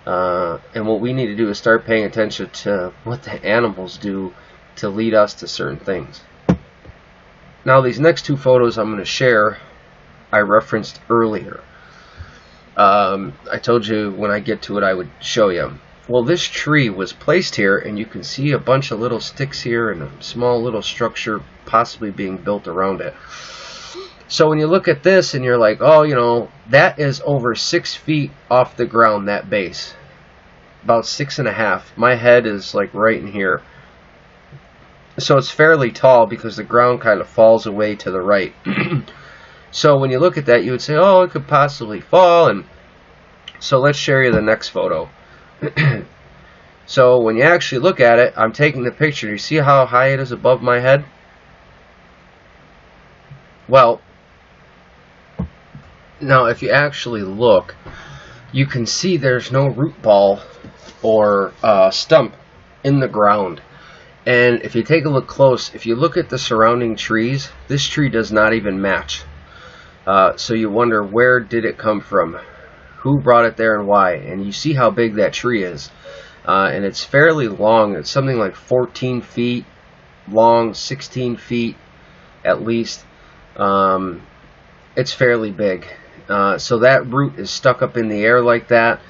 and what we need to do is start paying attention to what the animals do to lead us to certain things. Now these next 2 photos I'm going to share I referenced earlier. I told you when I get to it I would show you. Well, this tree was placed here, and you can see a bunch of little sticks here and a small little structure possibly being built around it. So when you look at this and you're like, oh, you know, that is over 6 feet off the ground, that base. About 6.5. My head is like right in here. So it's fairly tall because the ground kind of falls away to the right. So when you look at that, you would say, oh, it could possibly fall. And so let's share you the next photo. So when you actually look at it, I'm taking the picture. You see how high it is above my head? Well, now if you actually look, you can see there's no root ball or stump in the ground. And if you take a look close, if you look at the surrounding trees, this tree does not even match. So you wonder, where did it come from? Who brought it there and why? And you see how big that tree is. And it's fairly long. It's something like 14 feet long, 16 feet at least. It's fairly big. So that root is stuck up in the air like that.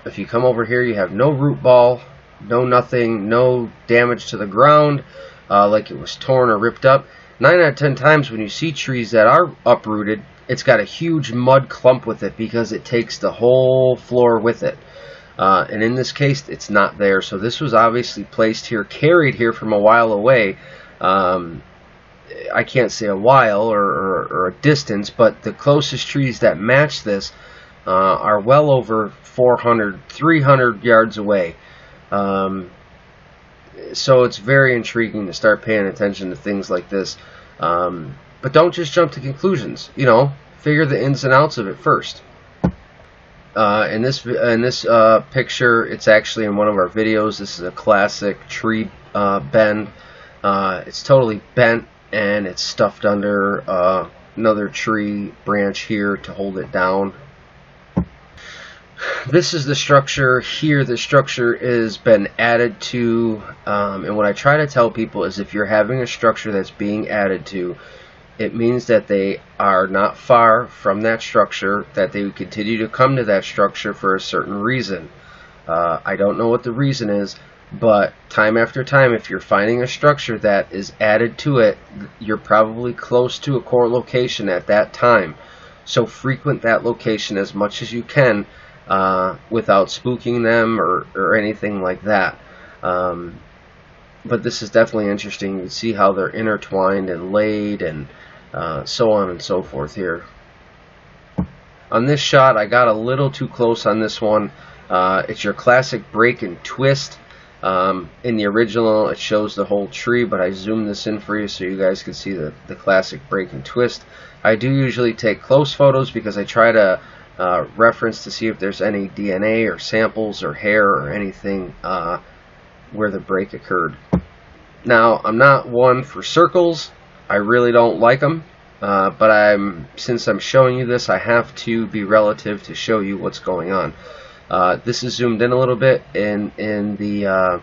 If you come over here, you have no root ball, no nothing, no damage to the ground, like it was torn or ripped up. 9 out of 10 times when you see trees that are uprooted, it's got a huge mud clump with it because it takes the whole floor with it. And in this case, it's not there. So this was obviously placed here, carried here from a while away. I can't say a while or a distance, but the closest trees that match this are well over 400, 300 yards away. So it's very intriguing to start paying attention to things like this. But don't just jump to conclusions. You know, figure the ins and outs of it first. In this picture, it's actually in one of our videos. This is a classic tree bend. It's totally bent, and it's stuffed under another tree branch here to hold it down. This is the structure here. The structure has been added to, and what I try to tell people is, if you're having a structure that's being added to, it means that they are not far from that structure, that they would continue to come to that structure for a certain reason. I don't know what the reason is, but time after time, if you're finding a structure that is added to it, you're probably close to a core location at that time. So frequent that location as much as you can without spooking them or anything like that. But this is definitely interesting. You can see how they're intertwined and laid and so on and so forth here. On this shot, I got a little too close on this one. It's your classic break and twist. In the original, it shows the whole tree, but I zoomed this in for you so you guys can see the classic break and twist. I do usually take close photos because I try to reference to see if there's any DNA or samples or hair or anything where the break occurred. Now, I'm not one for circles. I really don't like them, but since I'm showing you this, I have to be relative to show you what's going on. This is zoomed in a little bit. In the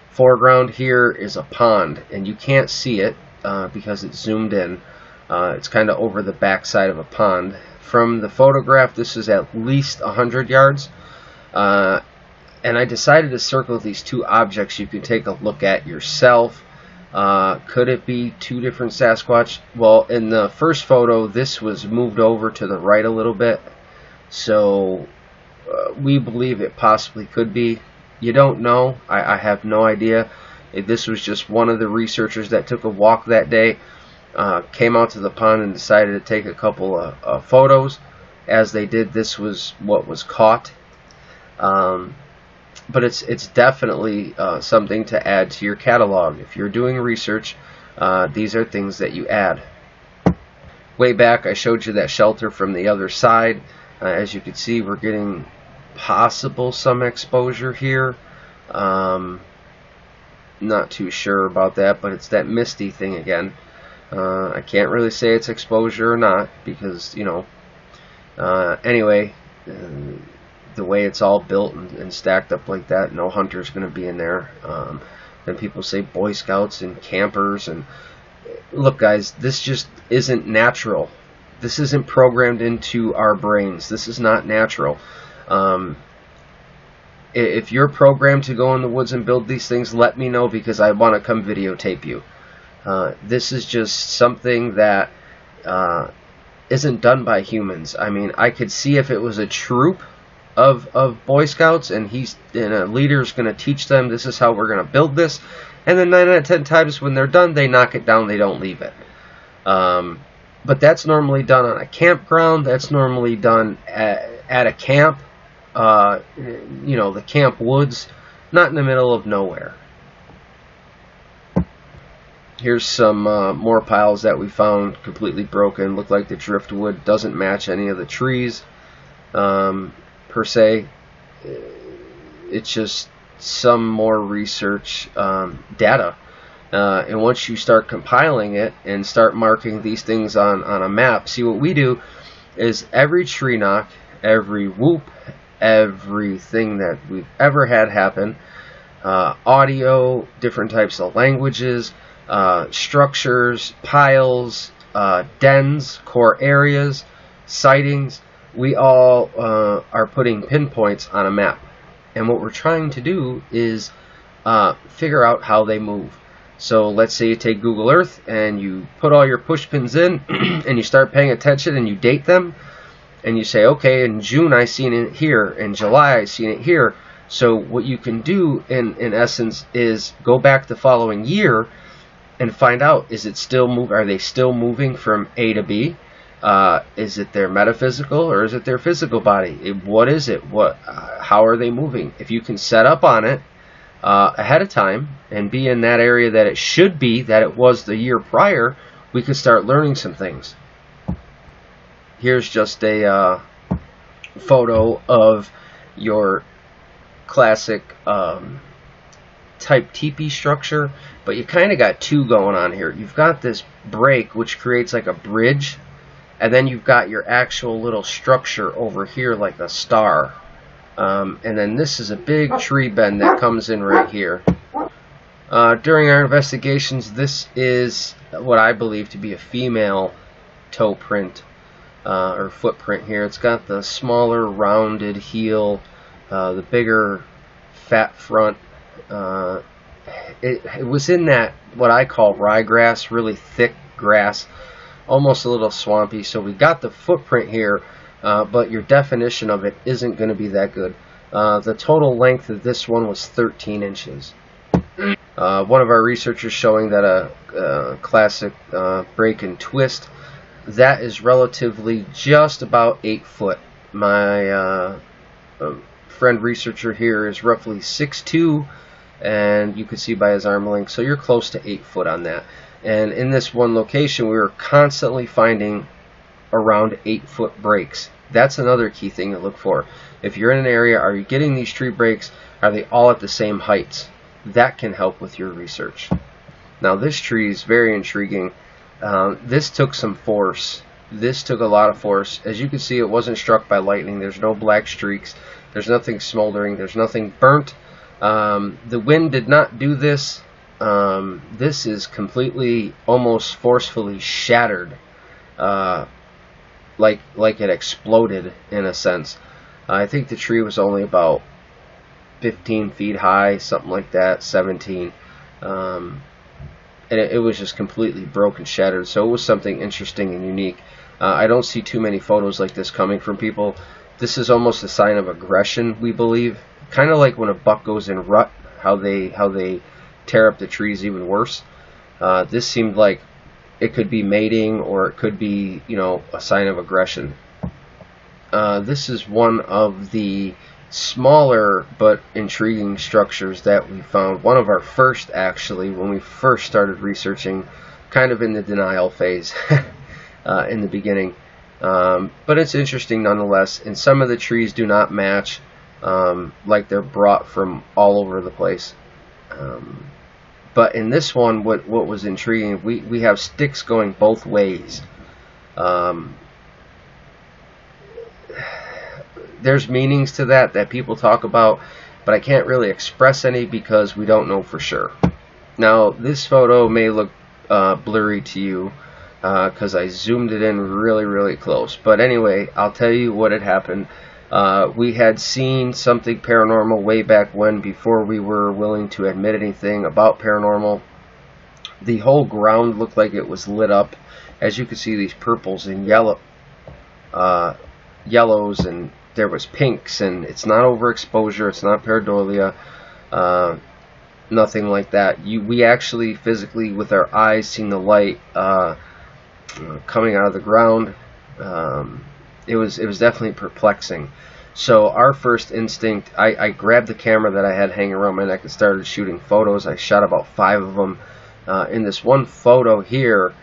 foreground here is a pond, and you can't see it because it's zoomed in. It's kind of over the back side of a pond. From the photograph, this is at least 100 yards. And I decided to circle these two objects you can take a look at yourself. Could it be two different Sasquatch? Well, in the first photo, this was moved over to the right a little bit. So we believe it possibly could be. You don't know. I have no idea. This was just one of the researchers that took a walk that day. Came out to the pond and decided to take a couple of photos. As they did, this was what was caught. But it's definitely something to add to your catalog. If you're doing research, these are things that you add. Way back, I showed you that shelter from the other side. As you can see, we're getting possible some exposure here. Not too sure about that, but it's that misty thing again. I can't really say it's exposure or not because, you know, anyway, the way it's all built and stacked up like that, no hunter's going to be in there. Then people say Boy Scouts and campers, and look guys, this just isn't natural. This isn't programmed into our brains. This is not natural. If you're programmed to go in the woods and build these things, let me know because I want to come videotape you. This is just something that isn't done by humans. I mean, I could see if it was a troop of Boy Scouts and a leader's going to teach them this is how we're going to build this, and then 9 out of 10 times when they're done, they knock it down, they don't leave it. But that's normally done on a campground. That's normally done at a camp, you know, the camp woods, not in the middle of nowhere. Here's some more piles that we found completely broken. Look like the driftwood doesn't match any of the trees. per se. It's just some more research data. And once you start compiling it and start marking these things on a map, see what we do is every tree knock, every whoop, everything that we've ever had happen, audio, different types of languages, structures, piles, dens, core areas, sightings, we all are putting pinpoints on a map. And what we're trying to do is figure out how they move. So let's say you take Google Earth and you put all your push pins in and you start paying attention and you date them and you say, okay, in June I seen it here, in July I seen it here. So what you can do in essence is go back the following year and find out, is it still are they still moving from A to B? Is it their metaphysical or is it their physical body? What is it? How are they moving? If you can set up on it ahead of time and be in that area that it should be, that it was the year prior, we could start learning some things. Here's just a photo of your classic type teepee structure, but you kind of got two going on here. You've got this break which creates like a bridge, and then you've got your actual little structure over here like a star. And then this is a big tree bend that comes in right here. During our investigations, this is what I believe to be a female toe print or footprint here. It's got the smaller rounded heel, the bigger fat front. It was in that what I call ryegrass, really thick grass, almost a little swampy. So we got the footprint here, but your definition of it isn't going to be that good. The total length of this one was 13 inches. One of our researchers showing that a classic break and twist, that is relatively just about 8 foot. My friend researcher here is roughly 6'2", and you can see by his arm length, so you're close to 8 foot on that. And in this one location, we were constantly finding around 8 foot breaks. That's another key thing to look for. If you're in an area, are you getting these tree breaks? Are they all at the same heights? That can help with your research. Now this tree is very intriguing. This took some force. This took a lot of force. As you can see, it wasn't struck by lightning. There's no black streaks. There's nothing smoldering. There's nothing burnt. The wind did not do this. This is completely, almost forcefully shattered, like it exploded in a sense. I think the tree was only about 15 feet high, something like that, 17. And it was just completely broken, shattered. So it was something interesting and unique. I don't see too many photos like this coming from people. This is almost a sign of aggression, we believe. Kind of like when a buck goes in rut, how they tear up the trees even worse. This seemed like it could be mating, or it could be, a sign of aggression. This is one of the smaller but intriguing structures that we found. One of our first, actually, when we first started researching, kind of in the denial phase in the beginning. But it's interesting nonetheless, and some of the trees do not match, like they're brought from all over the place. But in this one, what was intriguing, we have sticks going both ways. There's meanings to that people talk about, but I can't really express any because we don't know for sure. Now, this photo may look blurry to you because I zoomed it in really, really close. But anyway, I'll tell you what had happened. We had seen something paranormal way back when, before we were willing to admit anything about paranormal. The whole ground looked like it was lit up. As you can see, these purples and yellows, and there was pinks, and it's not overexposure, it's not pareidolia, nothing like that. We actually physically, with our eyes, seen the light coming out of the ground. It was definitely perplexing. So our first instinct, I grabbed the camera that I had hanging around my neck and started shooting photos. I shot about 5 of them. In this one photo here,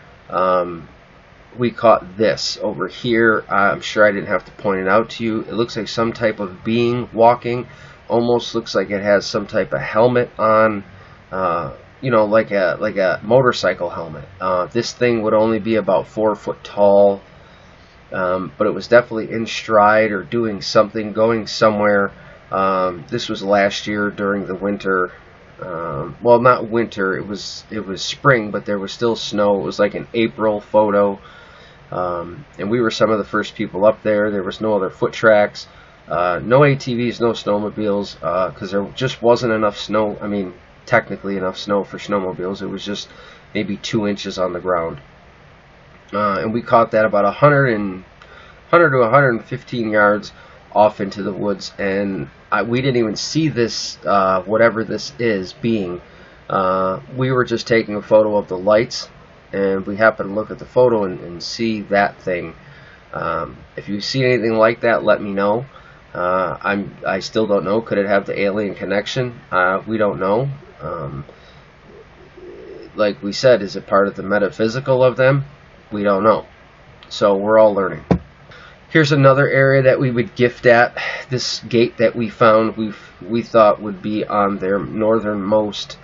we caught this over here. I'm sure I didn't have to point it out to you. It looks like some type of being walking. Almost looks like it has some type of helmet on, you know, like a motorcycle helmet. This thing would only be about 4 foot tall, but it was definitely in stride or doing something, going somewhere. This was last year during the winter. Well, not winter. It was spring, but there was still snow. It was like an April photo, and we were some of the first people up there. There was no other foot tracks, no ATVs, no snowmobiles, because there just wasn't enough snow. I mean, technically enough snow for snowmobiles. It was just maybe 2 inches on the ground, and we caught that about 100 to 115 yards off into the woods, and we didn't even see this, whatever this is being. We were just taking a photo of the lights, and we happened to look at the photo and see that thing. If you see anything like that, let me know. I still don't know. Could it have the alien connection? We don't know. Like we said, is it part of the metaphysical of them? We don't know. So we're all learning. Here's another area that we would gift at. This gate that we found, we thought would be on their northernmost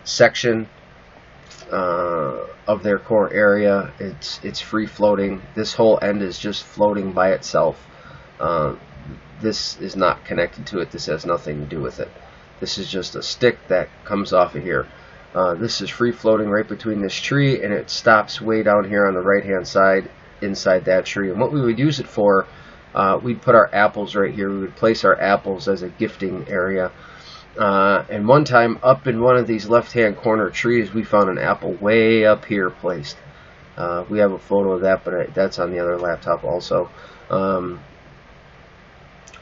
section of their core area. It's free floating. This whole end is just floating by itself. This is not connected to it. This has nothing to do with it. This is just a stick that comes off of here. This is free floating right between this tree, and it stops way down here on the right hand side inside that tree. And what we would use it for, we'd put our apples right here. We would place our apples as a gifting area. And one time up in one of these left hand corner trees, we found an apple way up here placed. We have a photo of that, but that's on the other laptop also.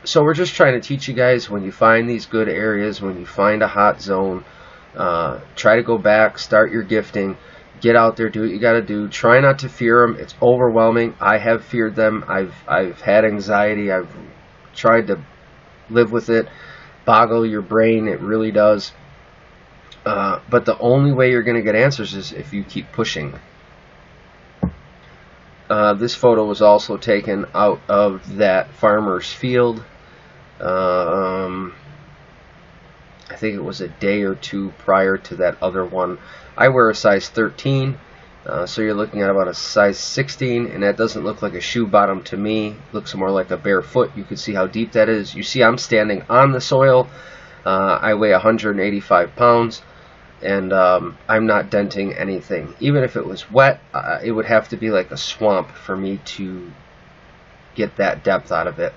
So we're just trying to teach you guys, when you find these good areas, when you find a hot zone, try to go back, start your gifting. Get out there, do what you got to do. Try not to fear them. It's overwhelming. I have feared them. I've had anxiety. I've tried to live with it. Boggle your brain. It really does. But the only way you're going to get answers is if you keep pushing. This photo was also taken out of that farmer's field. I think it was a day or two prior to that other one. I wear a size 13, so you're looking at about a size 16, and that doesn't look like a shoe bottom to me. It looks more like a bare foot. You can see how deep that is. You see I'm standing on the soil. I weigh 185 pounds, and I'm not denting anything. Even if it was wet, it would have to be like a swamp for me to get that depth out of it.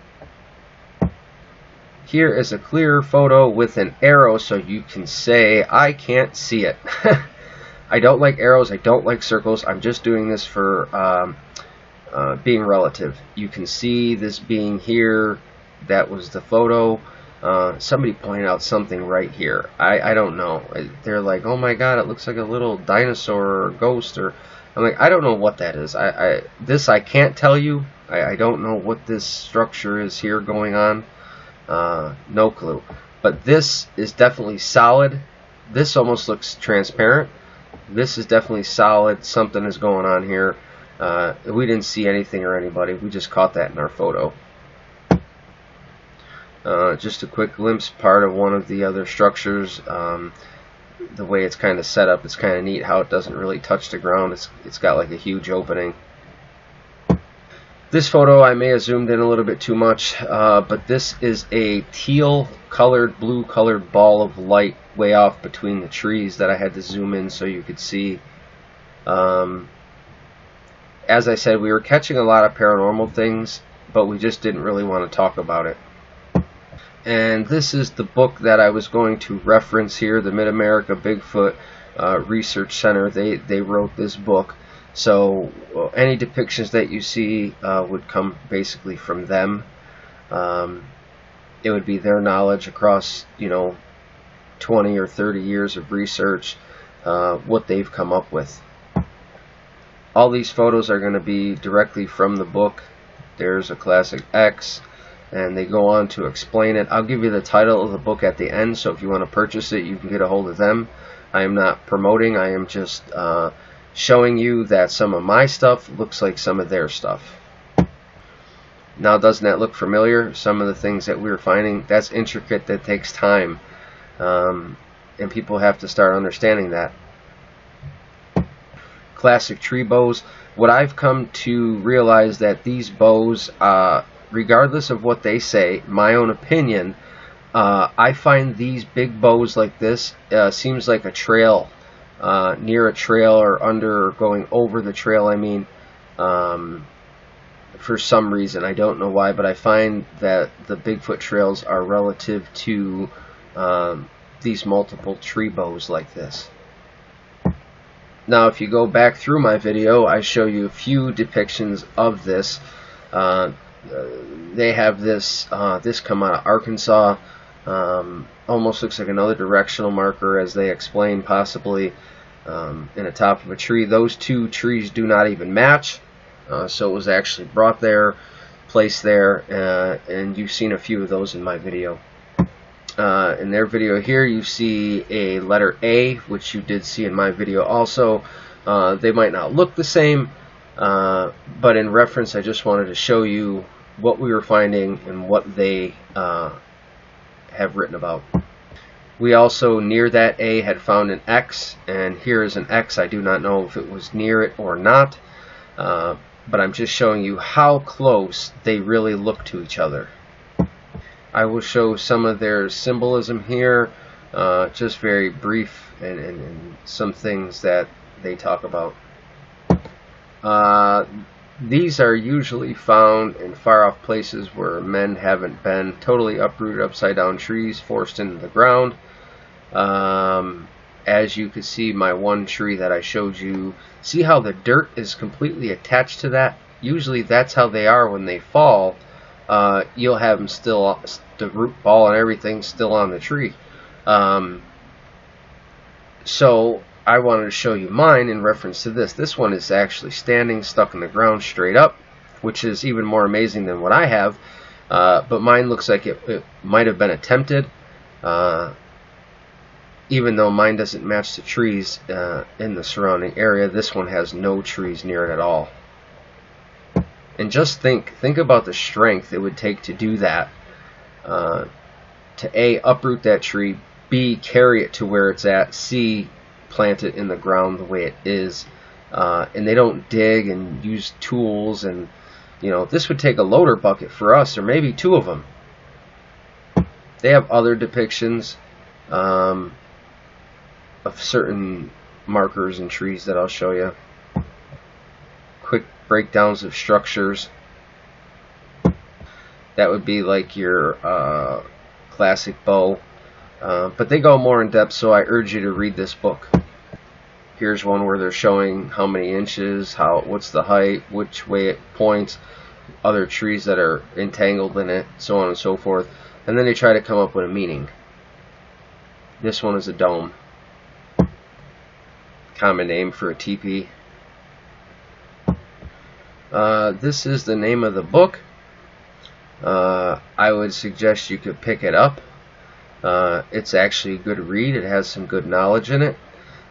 Here is a clear photo with an arrow, so you can say, I can't see it. I don't like arrows, I don't like circles. I'm just doing this for being relative. You can see this being here. That was the photo. Somebody pointed out something right here. I don't know. They're like, oh my god, it looks like a little dinosaur or ghost. Or I'm like, I don't know what that is. This I can't tell you. I don't know what this structure is here going on. No clue. But this is definitely solid. This almost looks transparent. This is definitely solid. Something is going on here. We didn't see anything or anybody. We just caught that in our photo. Just a quick glimpse, part of one of the other structures. The way it's kind of set up, it's kind of neat how it doesn't really touch the ground. It's got like a huge opening. This photo I may have zoomed in a little bit too much, but this is a teal colored, blue colored ball of light way off between the trees that I had to zoom in so you could see. As I said, we were catching a lot of paranormal things, but we just didn't really want to talk about it. And this is the book that I was going to reference here, the Mid-America Bigfoot Research Center. They wrote this book. So any depictions that you see would come basically from them. It would be their knowledge across, 20 or 30 years of research, what they've come up with. All these photos are going to be directly from the book. There's a Classic X, and they go on to explain it. I'll give you the title of the book at the end, so if you want to purchase it, you can get a hold of them. I am not promoting. I am just showing you that some of my stuff looks like some of their stuff. Now, doesn't that look familiar? Some of the things that we're finding, that's intricate, that takes time, and people have to start understanding that. Classic tree bows. What I've come to realize that these bows, regardless of what they say, my own opinion, I find these big bows like this seems like a trail, near a trail or under or going over the trail, I mean, for some reason. I don't know why, but I find that the Bigfoot trails are relative to these multiple tree bows like this. Now, if you go back through my video, I show you a few depictions of this. They have this come out of Arkansas. Almost looks like another directional marker, as they explain, possibly in the top of a tree. Those two trees do not even match, so it was actually brought there, placed there, and you've seen a few of those in my video. In their video here, you see a letter A, which you did see in my video also. They might not look the same, but in reference, I just wanted to show you what we were finding and what they have written about. We also, near that A, had found an X, and here is an X. I do not know if it was near it or not, but I'm just showing you how close they really look to each other. I will show some of their symbolism here, just very brief, and some things that they talk about. These are usually found in far-off places where men haven't been. Totally uprooted, upside-down trees forced into the ground. As you can see, my one tree that I showed you, see how the dirt is completely attached to that? Usually that's how they are when they fall. You'll have them still, the root ball and everything still on the tree. So I wanted to show you mine in reference to this. This one is actually standing, stuck in the ground straight up, which is even more amazing than what I have. But mine looks like it might have been attempted, even though mine doesn't match the trees in the surrounding area. This one has no trees near it at all. And just think about the strength it would take to do that. To A, uproot that tree, B, carry it to where it's at, C, plant it in the ground the way it is. And they don't dig and use tools, and this would take a loader bucket for us, or maybe two of them. They have other depictions of certain markers and trees that I'll show you. Quick breakdowns of structures. That would be like your classic bow, but they go more in depth, so I urge you to read this book. Here's one where they're showing how many inches, what's the height, which way it points, other trees that are entangled in it, so on and so forth, and then they try to come up with a meaning. This one is a dome, common name for a teepee. This is the name of the book. I would suggest you could pick it up. It's actually a good read. It has some good knowledge in it.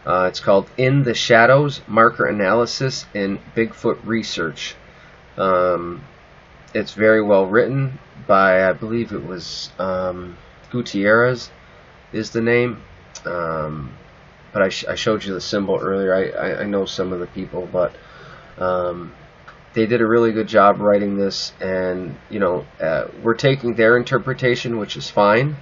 It's called In the Shadows, Marker Analysis in Bigfoot Research. It's very well written by, I believe it was Gutierrez is the name. But I showed you the symbol earlier. I know some of the people, but they did a really good job writing this, and we're taking their interpretation, which is fine.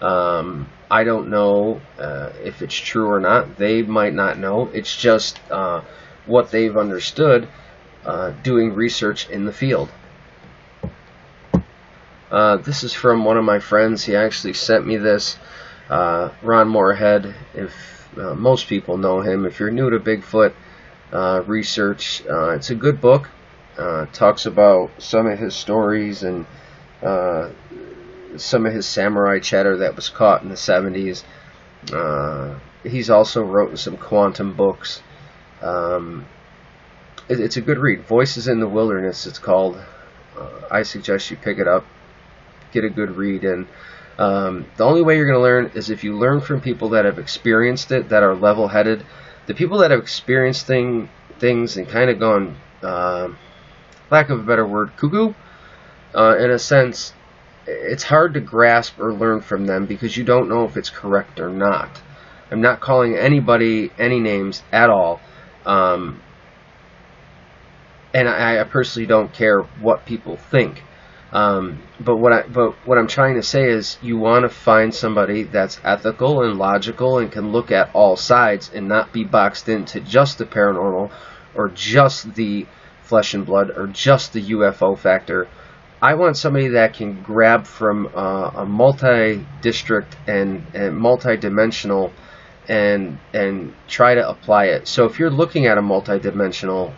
I don't know if it's true or not. They might not know. It's just what they've understood doing research in the field. This is from one of my friends. He actually sent me this. Ron Moorhead, if most people know him. If you're new to Bigfoot research, it's a good book. Talks about some of his stories and some of his samurai chatter that was caught in the 70s. He's also written some quantum books. It's a good read. Voices in the Wilderness, it's called. I suggest you pick it up, get a good read, and the only way you're going to learn is if you learn from people that have experienced it, that are level-headed. The people that have experienced things and kind of gone, lack of a better word, cuckoo, in a sense, it's hard to grasp or learn from them because you don't know if it's correct or not. I'm not calling anybody any names at all, and I personally don't care what people think. But what I'm trying to say is, you want to find somebody that's ethical and logical and can look at all sides and not be boxed into just the paranormal or just the flesh and blood or just the UFO factor. I want somebody that can grab from a multi-district and multi-dimensional and try to apply it. So if you're looking at a multi-dimensional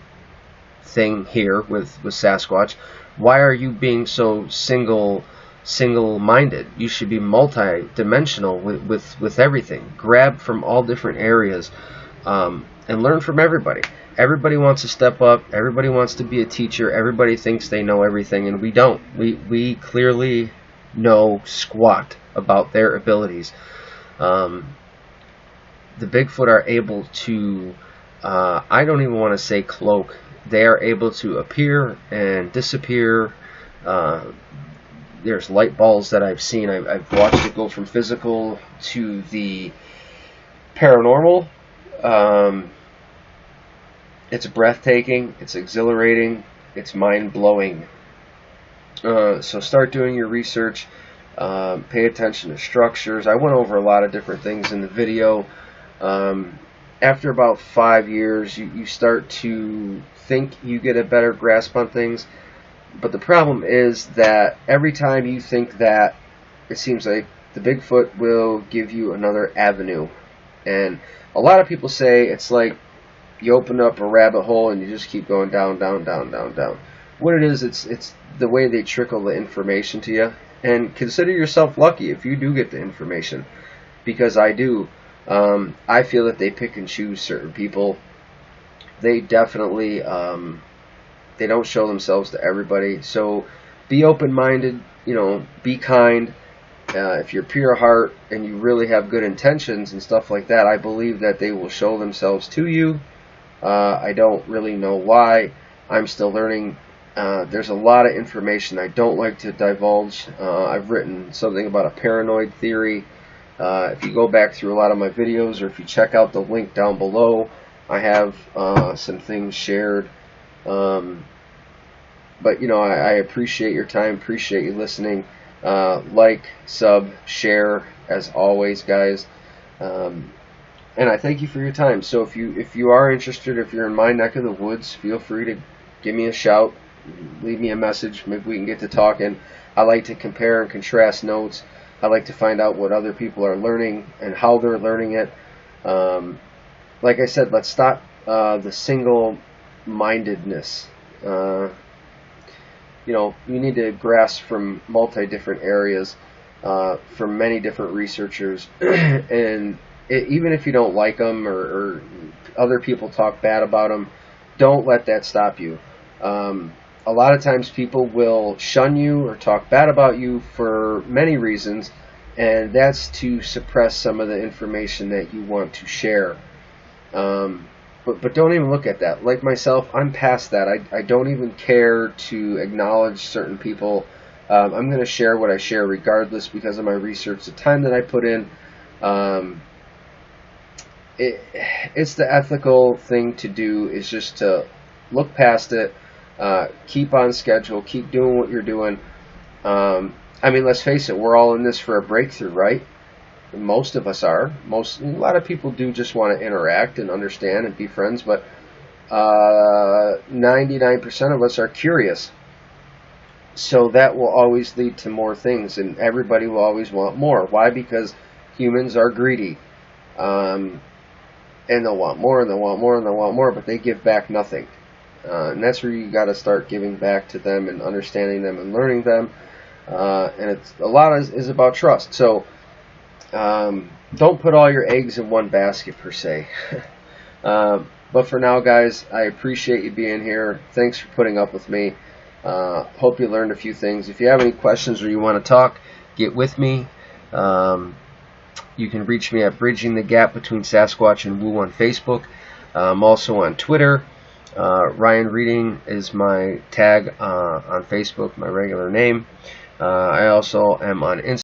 thing here with Sasquatch, why are you being so single-minded? You should be multi-dimensional with everything. Grab from all different areas and learn from everybody. Everybody wants to step up. Everybody wants to be a teacher. Everybody thinks they know everything, and we don't. We clearly know squat about their abilities. The Bigfoot are able to, I don't even want to say cloak. They are able to appear and disappear. There's light balls that I've seen. I've watched it go from physical to the paranormal. It's breathtaking, it's exhilarating, it's mind-blowing. So start doing your research, pay attention to structures. I went over a lot of different things in the video. After about 5 years, you start to think you get a better grasp on things. But the problem is that every time you think that, it seems like the Bigfoot will give you another avenue. And a lot of people say it's like you open up a rabbit hole and you just keep going down, down, down, down, down. What it is, it's the way they trickle the information to you. And consider yourself lucky if you do get the information, because I do. I feel that they pick and choose certain people. They definitely, they don't show themselves to everybody. So be open-minded, be kind. If you're pure heart and you really have good intentions and stuff like that, I believe that they will show themselves to you. I don't really know why. I'm still learning. There's a lot of information I don't like to divulge. I've written something about a paranoid theory. If you go back through a lot of my videos, or if you check out the link down below, I have some things shared. But I appreciate your time, appreciate you listening. Like, sub, share, as always, guys. And I thank you for your time. So if you are interested, if you're in my neck of the woods, feel free to give me a shout, leave me a message. Maybe we can get to talking. I like to compare and contrast notes. I like to find out what other people are learning and how they're learning it. Like I said, let's stop the single-mindedness. You need to grasp from different areas, from many different researchers, and even if you don't like them or other people talk bad about them, don't let that stop you. A lot of times people will shun you or talk bad about you for many reasons, and that's to suppress some of the information that you want to share. But don't even look at that. Like myself, I'm past that. I don't even care to acknowledge certain people. I'm going to share what I share regardless because of my research, the time that I put in. It's the ethical thing to do, is just to look past it, keep on schedule, keep doing what you're doing. Let's face it, we're all in this for a breakthrough, right? Most of us are. A lot of people do just want to interact and understand and be friends, but 99% of us are curious. So that will always lead to more things, and everybody will always want more. Why? Because humans are greedy. And they'll want more, and they'll want more, and they'll want more, but they give back nothing. And that's where you got to start giving back to them and understanding them and learning them. And a lot is about trust. So don't put all your eggs in one basket, per se. But for now, guys, I appreciate you being here. Thanks for putting up with me. Hope you learned a few things. If you have any questions or you want to talk, get with me. You can reach me at Bridging the Gap Between Sasquatch and Woo on Facebook. I'm also on Twitter. Ryan Reading is my tag on Facebook, my regular name. I also am on Instagram.